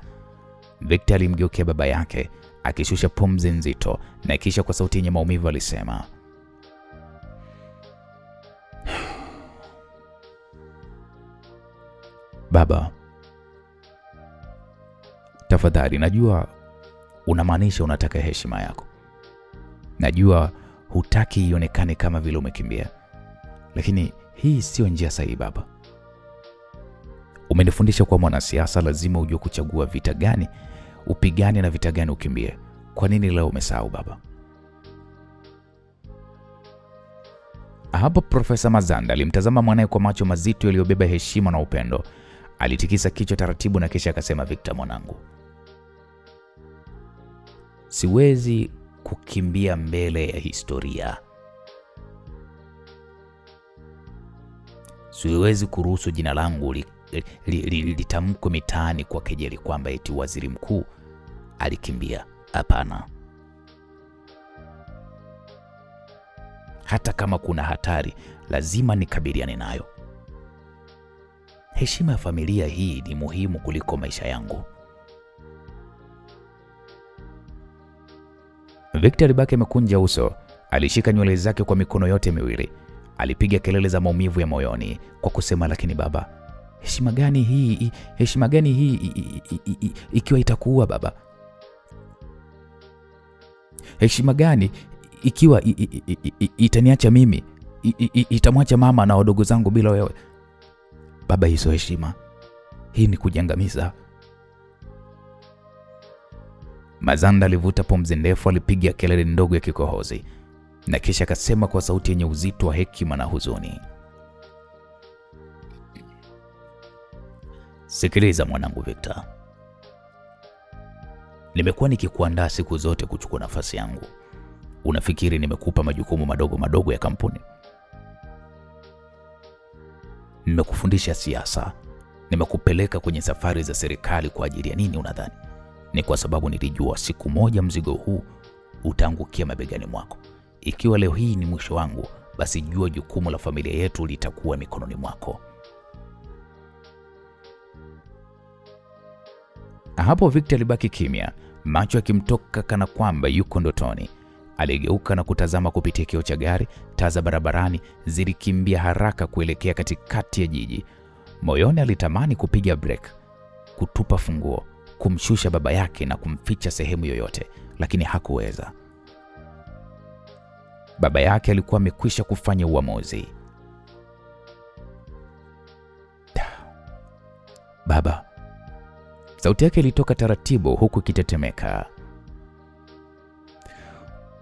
Victor alimgeukia baba yake akishusha pumzi nzito na kisha kwa sauti yenye maumivu alisema, "Baba, tafadhali, najua unamaanisha unataka heshima yako. Najua hutaki ionekane kama vile umekimbia. Lakini hii sio njia sahihi baba. Umenifundisha kuwa mwanasiasa lazima ujue kuchagua vita gani upigane na vita gani ukimbie. Kwa nini leo umesahau baba?" Hapo Profesa Mazanda alimtazama mwanae kwa macho mazito yaliyobeba heshima na upendo. Alitikisa kichwa taratibu na kisha akasema, "Victor mwanangu, siwezi kukimbia mbele ya historia. Siwezi kuruhusu jina langu litamkwe mitaani kwa kejeli kwamba eti waziri mkuu alikimbia. Hapana. Hata kama kuna hatari, lazima nikabiliane nayo. Heshima ya familia hii ni muhimu kuliko maisha yangu." Victor alibaki amekunja uso. Alishika nywele zake kwa mikono yote miwili. Alipiga kelele za maumivu ya moyoni kwa kusema, "Lakini baba, heshima gani hii? Heshima gani hii ikiwa itakuua baba? Heshima gani ikiwa itaniacha mimi, itamwacha mama na wadogo zangu bila wewe? Baba, hizo heshima. Hii ni kujiangamiza." Mazanda alivuta pumzi ndefu, alipiga kelele ndogo ya kikohozi na kisha akasema kwa sauti yenye uzito wa hekima na huzuni, "Sikiliza mwanangu Victor. Nimekuwa nikikuandaa siku zote kuchukua nafasi yangu. Unafikiri nimekupa majukumu madogo madogo ya kampuni? Nimekufundisha siasa. Nimekupeleka kwenye safari za serikali kwa ajili ya nini unadhani? Ni kwa sababu nilijua siku moja mzigo huu utaangukia mabegani mwako. Ikiwa leo hii ni mwisho wangu, basi jua jukumu la familia yetu litakuwa mikononi mwako." Hapo Victor alibaki kimya, macho yakimtoka kana kwamba yuko ndotoni. Aligeuka na kutazama kupitia kioo cha gari. Taa za barabarani zilikimbia haraka kuelekea katikati ya jiji. Moyoni alitamani kupiga break, kutupa funguo, kumshusha baba yake na kumficha sehemu yoyote, lakini hakuweza. Baba yake alikuwa amekwisha kufanya uamuzi. "Baba." Sauti yake ilitoka taratibu huku ikitetemeka.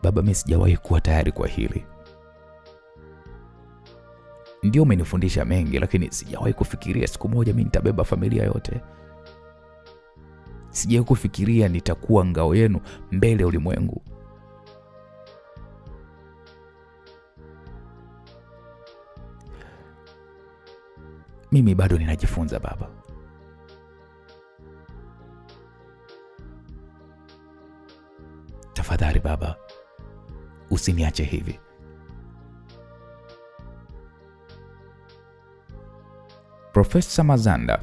"Baba, mimi sijawahi kuwa tayari kwa hili. Ndio umenifundisha mengi, lakini sijawahi kufikiria siku moja mimi nitabeba familia yote. Sijawahi kufikiria nitakuwa ngao yenu mbele ya ulimwengu. Mimi bado ninajifunza baba. Tafadhali baba, usiniache hivi." Profesa Mazanda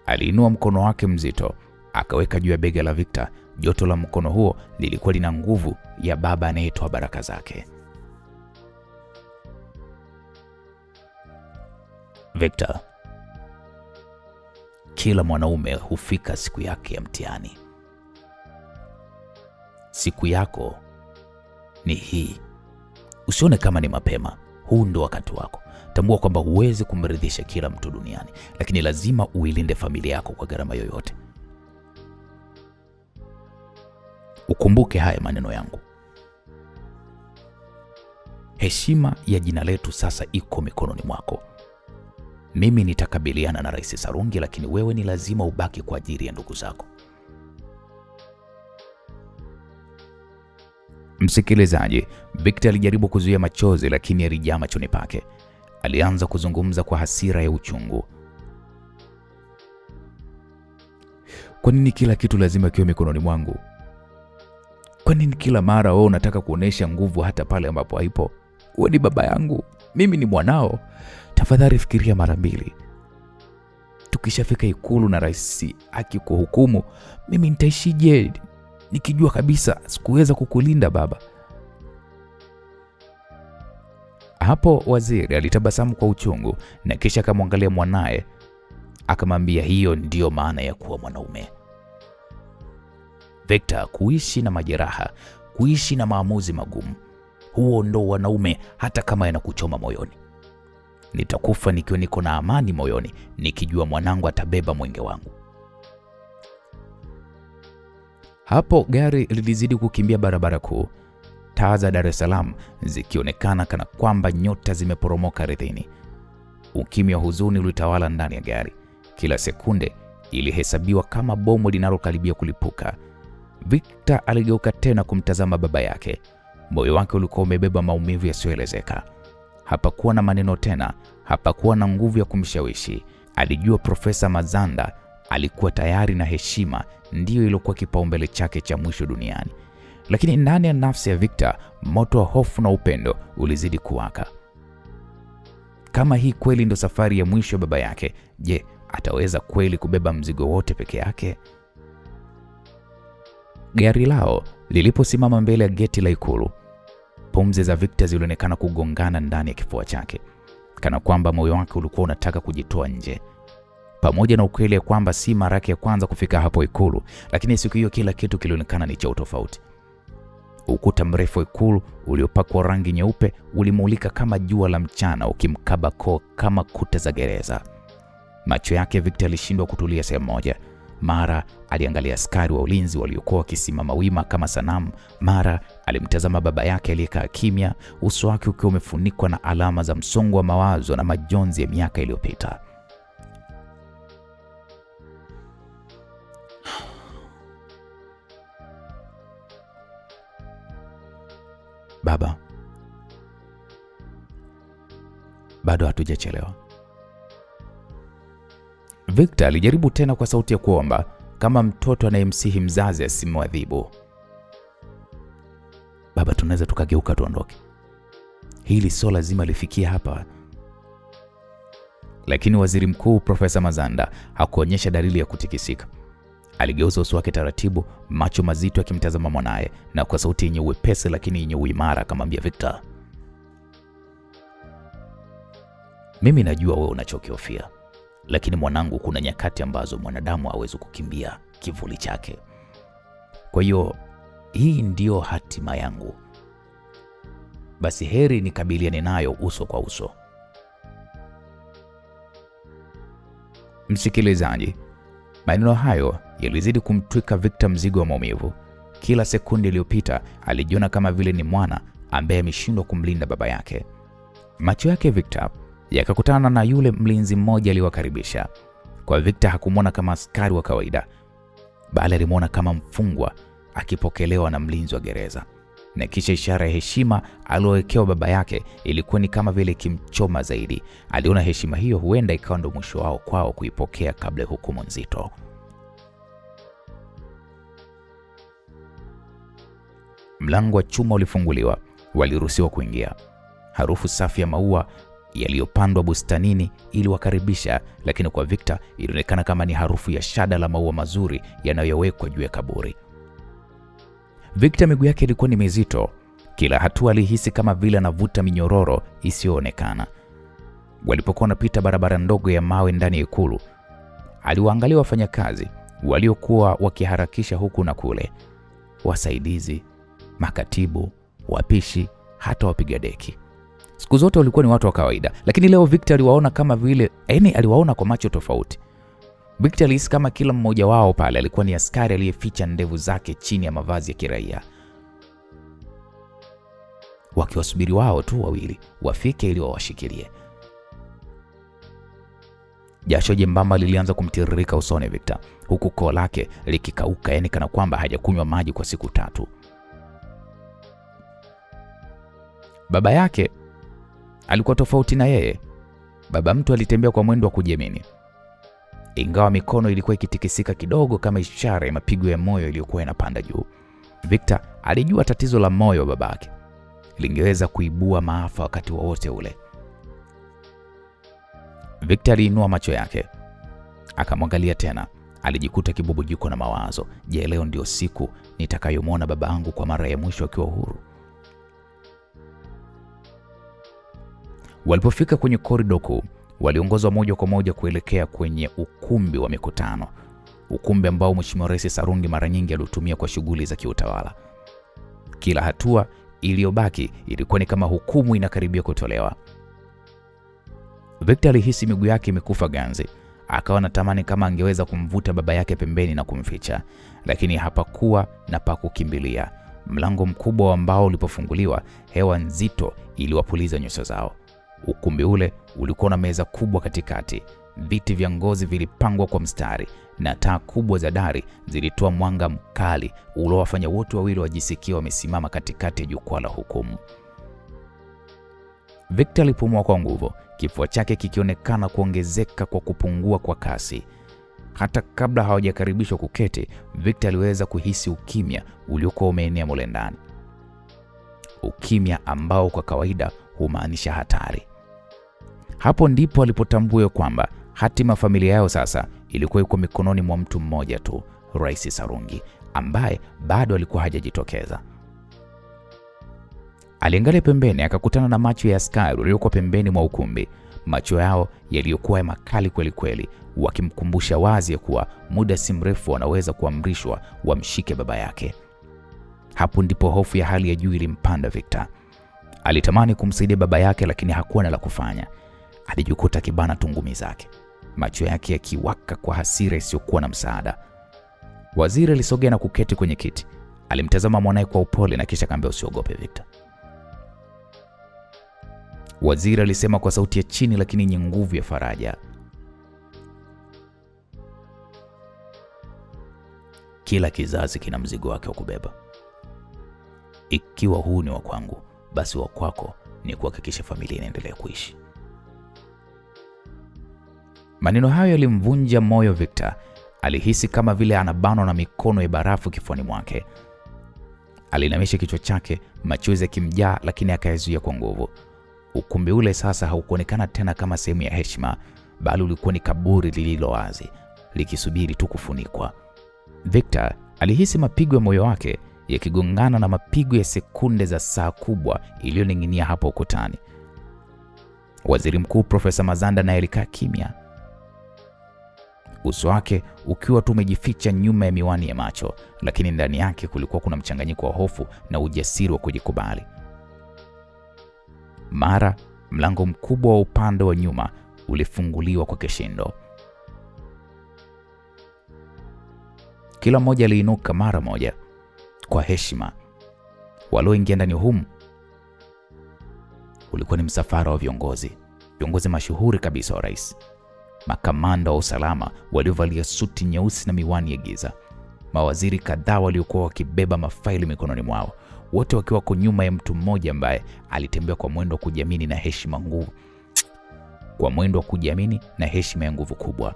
aliinua mkono wake mzito, akaweka juu ya bega la Victor. Joto la mkono huo lilikuwa lina nguvu ya baba anayetoa baraka zake. "Victor, kila mwanaume hufika siku yake ya mtihani. Siku yako ni hii. Usione kama ni mapema. huu ndo wakati wako. Tambua kwamba huwezi kumridhisha kila mtu duniani, lakini lazima uilinde familia yako kwa gharama yoyote. Ukumbuke haya maneno yangu. Heshima ya jina letu sasa iko mikononi mwako. Mimi nitakabiliana na Rais Sarungi, lakini wewe ni lazima ubaki kwa ajili ya ndugu zako. Msikilizaji, Victor alijaribu kuzuia machozi, lakini yalijaa machoni pake. Alianza kuzungumza kwa hasira ya uchungu. Kwa nini kila kitu lazima kiwe mikononi mwangu? Kwa nini kila mara wewe unataka kuonesha nguvu hata pale ambapo haipo? Wewe ni baba yangu, mimi ni mwanao. Tafadhali fikiria mara mbili. Tukishafika Ikulu na rais akikuhukumu, mimi nitaishije nikijua kabisa sikuweza kukulinda baba? Hapo waziri alitabasamu kwa uchungu na kisha akamwangalia mwanae, akamwambia hiyo ndiyo maana ya kuwa mwanaume. Victor, kuishi na majeraha, kuishi na maamuzi magumu, huo ndo wanaume, hata kama yanakuchoma moyoni. Nitakufa nikiwa niko na amani moyoni, nikijua mwanangu atabeba mwenge wangu. Hapo gari lilizidi kukimbia barabara kuu, taa za Dar es Salaam zikionekana kana kwamba nyota zimeporomoka ardhini. Ukimya wa huzuni ulitawala ndani ya gari. Kila sekunde ilihesabiwa kama bomu linalokaribia kulipuka. Victor aligeuka tena kumtazama baba yake. Moyo wake ulikuwa umebeba maumivu yasiyoelezeka. Hapakuwa na maneno tena, hapakuwa na nguvu ya kumshawishi. Alijua Profesa Mazanda alikuwa tayari na heshima ndiyo iliyokuwa kipaumbele chake cha mwisho duniani. Lakini ndani ya nafsi ya Victor, moto wa hofu na upendo ulizidi kuwaka. Kama hii kweli ndo safari ya mwisho baba yake, je, ataweza kweli kubeba mzigo wote peke yake? Gari lao liliposimama mbele ya geti la Ikulu, pumzi za Victor zilionekana kugongana ndani ya kifua chake, kana kwamba moyo wake ulikuwa unataka kujitoa nje. Pamoja na ukweli ya kwamba si mara yake ya kwanza kufika hapo Ikulu, lakini siku hiyo kila kitu kilionekana ni cha tofauti. Ukuta mrefu wa Ikulu uliopakwa rangi nyeupe ulimulika kama jua la mchana, ukimkaba koo kama kuta za gereza. Macho yake Victor alishindwa kutulia sehemu moja. Mara aliangalia askari wa ulinzi waliokuwa wakisimama wima kama sanamu, mara alimtazama baba yake aliyekaa kimya, uso wake ukiwa umefunikwa na alama za msongo wa mawazo na majonzi ya miaka iliyopita. Baba, bado hatujachelewa. Victor alijaribu tena kwa sauti ya kuomba, kama mtoto anayemsihi mzazi asimwadhibu. Baba, tunaweza tukageuka tuondoke. Hili sio lazima lifikie hapa. Lakini waziri mkuu Profesa Mazanda hakuonyesha dalili ya kutikisika. Aligeuza uso wake taratibu, macho mazito akimtazama mwanae, na kwa sauti yenye uwepesi lakini yenye uimara akamwambia Victor, mimi najua wewe unachokihofia, lakini mwanangu, kuna nyakati ambazo mwanadamu hawezi kukimbia kivuli chake. Kwa hiyo hii ndio hatima yangu. Basi heri nikabiliane nayo uso kwa uso. Msikilizaji, maneno hayo yalizidi kumtwika Victor mzigo wa maumivu. Kila sekunde iliyopita alijiona kama vile ni mwana ambaye ameshindwa kumlinda baba yake. Macho yake Victor yakakutana na yule mlinzi mmoja aliyewakaribisha. Kwa Victor hakumwona kama askari wa kawaida, bali alimwona kama mfungwa akipokelewa na mlinzi wa gereza. Na kisha ishara ya heshima aliyowekewa baba yake ilikuwa ni kama vile kimchoma zaidi. Aliona heshima hiyo huenda ikawa ndo mwisho wao kwao kuipokea kabla ya hukumu nzito. Mlango wa chuma ulifunguliwa, waliruhusiwa kuingia. Harufu safi ya maua yaliyopandwa bustanini iliwakaribisha, lakini kwa Victor ilionekana kama ni harufu ya shada la maua mazuri yanayowekwa juu ya kaburi. Victor miguu yake ilikuwa ni mizito. Kila hatua alihisi kama vile anavuta minyororo isiyoonekana. Walipokuwa wanapita barabara ndogo ya mawe ndani ya Ikulu, aliwaangalia wafanyakazi waliokuwa wakiharakisha huku na kule. Wasaidizi, makatibu, wapishi, hata wapiga deki. Siku zote walikuwa ni watu wa kawaida, lakini leo Victor aliwaona kama vile, aliwaona kwa macho tofauti. Victor alihisi kama kila mmoja wao pale alikuwa ni askari aliyeficha ndevu zake chini ya mavazi ya kiraia, wakiwasubiri wao tu wawili wafike ili wawashikilie. Jasho jembamba lilianza kumtiririka usoni Victor, huku koo lake likikauka, kana kwamba hajakunywa maji kwa siku 3. Baba yake alikuwa tofauti na yeye. Baba mtu alitembea kwa mwendo wa kujiamini, ingawa mikono ilikuwa ikitikisika kidogo kama ishara ya mapigo ya moyo iliyokuwa inapanda juu. Victor alijua tatizo la moyo wa babake lingeweza kuibua maafa wakati wowote ule. Victor aliinua macho yake, akamwangalia tena. Alijikuta kibubujiko na mawazo. Je, leo ndio siku nitakayomwona babangu kwa mara ya mwisho akiwa huru? Walipofika kwenye korido kuu, waliongozwa moja kwa moja kuelekea kwenye ukumbi wa mikutano, ukumbi ambao Mheshimiwa Rais Sarungi mara nyingi aliutumia kwa shughuli za kiutawala. Kila hatua iliyobaki ilikuwa ni kama hukumu inakaribia kutolewa. Victor alihisi miguu yake imekufa ganzi. Akawa anatamani kama angeweza kumvuta baba yake pembeni na kumficha, lakini hapakuwa na pa kukimbilia. Mlango mkubwa wa mbao ulipofunguliwa, hewa nzito iliwapuliza nyuso zao. Ukumbi ule ulikuwa na meza kubwa katikati, viti vya ngozi vilipangwa kwa mstari, na taa kubwa za dari zilitoa mwanga mkali uliowafanya wote wawili wajisikia wamesimama katikati ya jukwaa la hukumu. Victor alipumua kwa nguvu, kifua chake kikionekana kuongezeka kwa kupungua kwa kasi. Hata kabla hawajakaribishwa kuketi, Victor aliweza kuhisi ukimya uliokuwa umeenea mle ndani. Ukimya ambao kwa kawaida humaanisha hatari. Hapo ndipo alipotambua kwamba hatima familia yao sasa ilikuwa iko mikononi mwa mtu mmoja tu, Rais Sarungi, ambaye bado alikuwa hajajitokeza. Aliangalia pembeni, akakutana na macho ya askari waliokuwa pembeni mwa ukumbi. Macho yao yaliyokuwa makali kweli kweli, wakimkumbusha wazi ya kuwa muda si mrefu wanaweza kuamrishwa wamshike baba yake. Hapo ndipo hofu ya hali ya juu ilimpanda Victor. Alitamani kumsaidia baba yake, lakini hakuwa na la kufanya. Alijikuta kibana tungumi zake, macho yake yakiwaka kwa hasira isiyokuwa na msaada. Waziri alisogea na kuketi kwenye kiti. Alimtazama mwanae kwa upole na kisha akamwambia, usiogope Victor. Waziri alisema kwa sauti ya chini lakini yenye nguvu ya faraja, kila kizazi kina mzigo wake wa kubeba. Ikiwa huu ni wa kwangu, basi wa kwako ni kuhakikisha familia inaendelea kuishi. Maneno hayo yalimvunja moyo Victor. Alihisi kama vile anabanwa na mikono ya barafu kifuani mwake. Alinamisha kichwa chake, machozi yakimjaa, lakini akayazuia kwa nguvu. Ukumbi ule sasa haukuonekana tena kama sehemu ya heshima, bali ulikuwa ni kaburi lililo wazi, likisubiri tu kufunikwa. Victor alihisi mapigo ya moyo wake yakigongana na mapigo ya sekunde za saa kubwa iliyoning'inia hapo ukutani. Waziri Mkuu Profesa Mazanda naye alikaa kimya, uso wake ukiwa tu umejificha nyuma ya miwani ya macho, lakini ndani yake kulikuwa kuna mchanganyiko wa hofu na ujasiri wa kujikubali. Mara mlango mkubwa wa upande wa nyuma ulifunguliwa kwa kishindo. Kila mmoja aliinuka mara moja kwa heshima. Walioingia ndani humu ulikuwa ni msafara wa viongozi mashuhuri kabisa wa rais, makamanda wa usalama waliovalia suti nyeusi na miwani ya giza, mawaziri kadhaa waliokuwa wakibeba mafaili mikononi mwao, wote wakiwa kwa nyuma ya mtu mmoja ambaye alitembea kwa mwendo wa kujiamini na heshima nguvu. Kwa mwendo wa kujiamini na heshima ya nguvu kubwa.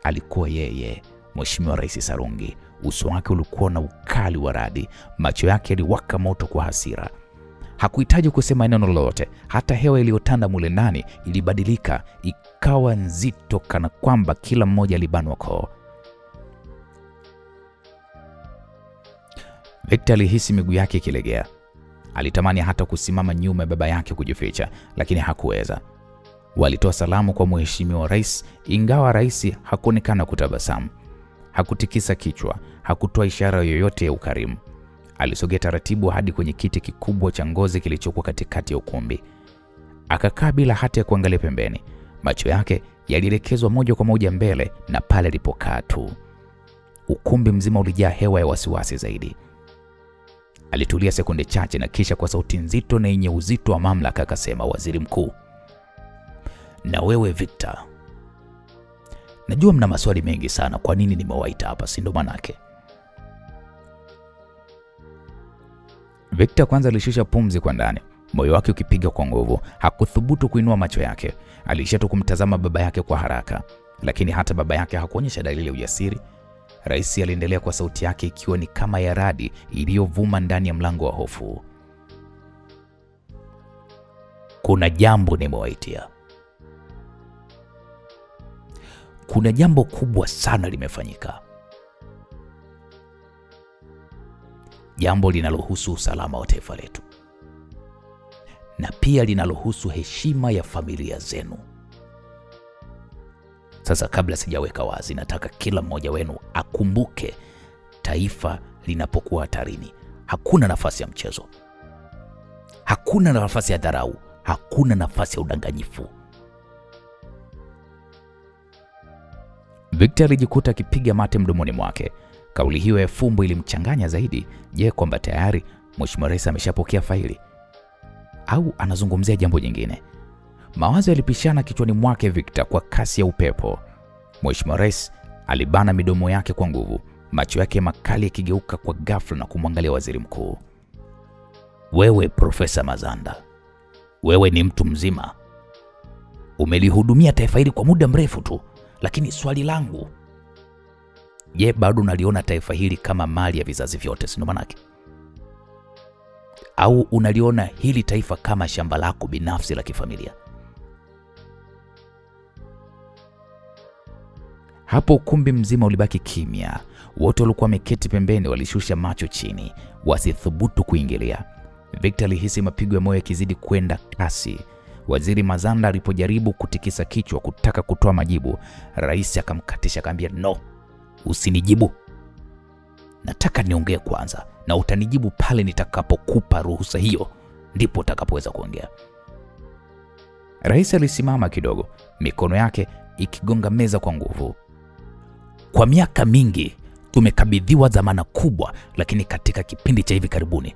Alikuwa yeye, Mheshimiwa Rais Sarungi. Uso wake ulikuwa na ukali wa radi, macho yake yaliwaka moto kwa hasira. Hakuhitaji kusema neno lolote, hata hewa iliyotanda mule ndani ilibadilika, ikawa nzito kana kwamba kila mmoja alibanwa koo. Victor alihisi miguu yake ikilegea. Alitamani hata kusimama nyuma ya baba yake kujificha, lakini hakuweza. Walitoa salamu kwa Mheshimiwa Rais, ingawa rais hakuonekana kutabasamu. Hakutikisa kichwa, hakutoa ishara yoyote ya ukarimu. Alisogea taratibu hadi kwenye kiti kikubwa cha ngozi kilichokuwa katikati ya ukumbi. Akakaa bila hata ya kuangalia pembeni. Macho yake yalielekezwa moja kwa moja mbele na pale alipokaa tu. Ukumbi mzima ulijaa hewa ya wasiwasi zaidi. Alitulia sekunde chache na kisha kwa sauti nzito na yenye uzito wa mamlaka akasema, "Waziri Mkuu, na wewe Victor, najua mna maswali mengi sana kwa nini nimewaita hapa, si ndo manake?" Victor kwanza alishusha pumzi kwa ndani, moyo wake ukipiga kwa nguvu. Hakuthubutu kuinua macho yake. Aliishia tu kumtazama baba yake kwa haraka, lakini hata baba yake hakuonyesha dalili ya ujasiri. Rais aliendelea kwa sauti yake ikiwa ni kama ya radi iliyovuma ndani ya mlango wa hofu. "Kuna jambo nimewaitia. Kuna jambo kubwa sana limefanyika. Jambo linalohusu usalama wa taifa letu. Na pia linalohusu heshima ya familia zenu. Sasa kabla sijaweka wazi, nataka kila mmoja wenu akumbuke, taifa linapokuwa hatarini, hakuna nafasi ya mchezo. Hakuna nafasi ya dharau, hakuna nafasi ya udanganyifu." Victor alijikuta akipiga mate mdomoni mwake. Kauli hiyo ya fumbo ilimchanganya zaidi. Je, kwamba tayari Mheshimiwa Rais ameshapokea faili au anazungumzia jambo jingine? Mawazo yalipishana kichwani mwake Victor kwa kasi ya upepo. Mheshimiwa Rais alibana midomo yake kwa nguvu, macho yake makali yakigeuka kwa ghafla na kumwangalia Waziri Mkuu. "Wewe Profesa Mazanda, wewe ni mtu mzima. Umelihudumia taifa hili kwa muda mrefu tu, lakini swali langu, je, bado unaliona taifa hili kama mali ya vizazi vyote, si ndo manake? Au unaliona hili taifa kama shamba lako binafsi la kifamilia?" Hapo ukumbi mzima ulibaki kimya. Wote walikuwa wameketi pembeni walishusha macho chini, wasithubutu kuingilia. Victor alihisi mapigo ya moyo yakizidi kwenda kasi. Waziri Mazanda alipojaribu kutikisa kichwa kutaka kutoa majibu, rais akamkatisha akamwambia, "No, usinijibu. Nataka niongee kwanza, na utanijibu pale nitakapokupa ruhusa hiyo, ndipo utakapoweza kuongea." Rais alisimama kidogo, mikono yake ikigonga meza kwa nguvu. "Kwa miaka mingi tumekabidhiwa dhamana kubwa, lakini katika kipindi cha hivi karibuni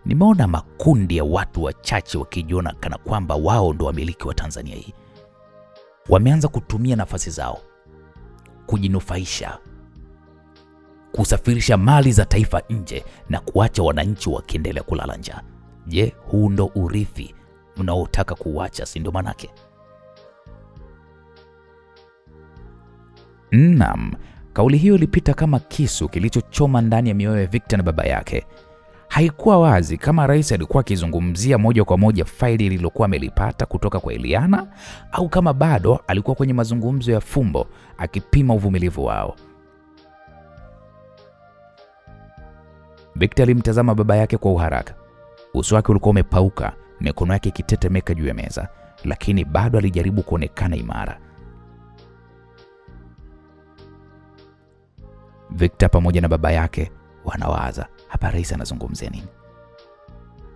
nimeona makundi ya watu wachache wakijiona kana kwamba wao ndo wamiliki wa Tanzania hii. Wameanza kutumia nafasi zao kujinufaisha, kusafirisha mali za taifa nje na kuacha wananchi wakiendelea kulala njaa. Je, huu ndo urithi mnaotaka kuacha, si ndo manake?" Naam, kauli hiyo ilipita kama kisu kilichochoma ndani ya mioyo ya Victor na baba yake. Haikuwa wazi kama rais alikuwa akizungumzia moja kwa moja faili lililokuwa amelipata kutoka kwa Eliana au kama bado alikuwa kwenye mazungumzo ya fumbo akipima uvumilivu wao. Victor alimtazama baba yake kwa uharaka. Uso wake ulikuwa umepauka, mikono yake ikitetemeka juu ya meza, lakini bado alijaribu kuonekana imara. Victor pamoja na baba yake wanawaza, hapa rais anazungumzia nini?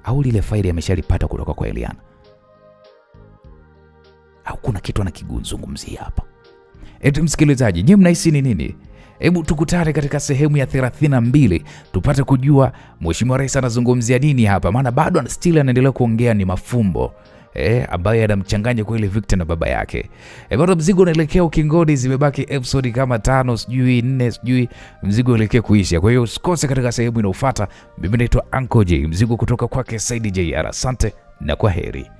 Au lile faili ameshalipata kutoka kwa Eliana? Au kuna kitu anakizungumzia hapa? Eti msikilizaji, je, mnahisi ni nini? Hebu tukutane katika sehemu ya 32 tupate kujua Mheshimiwa Rais anazungumzia nini hapa, maana bado still anaendelea kuongea ni mafumbo ambaye anamchanganya kweli Victor na baba yake. Bado mzigo unaelekea ukingoni, zimebaki episode kama 5 sijui 4 sijui, mzigo unaelekea kuisha. Kwa hiyo usikose katika sehemu inayofuata. Mimi naitwa Uncle J, mzigo kutoka kwake Said JR. Asante na kwaheri.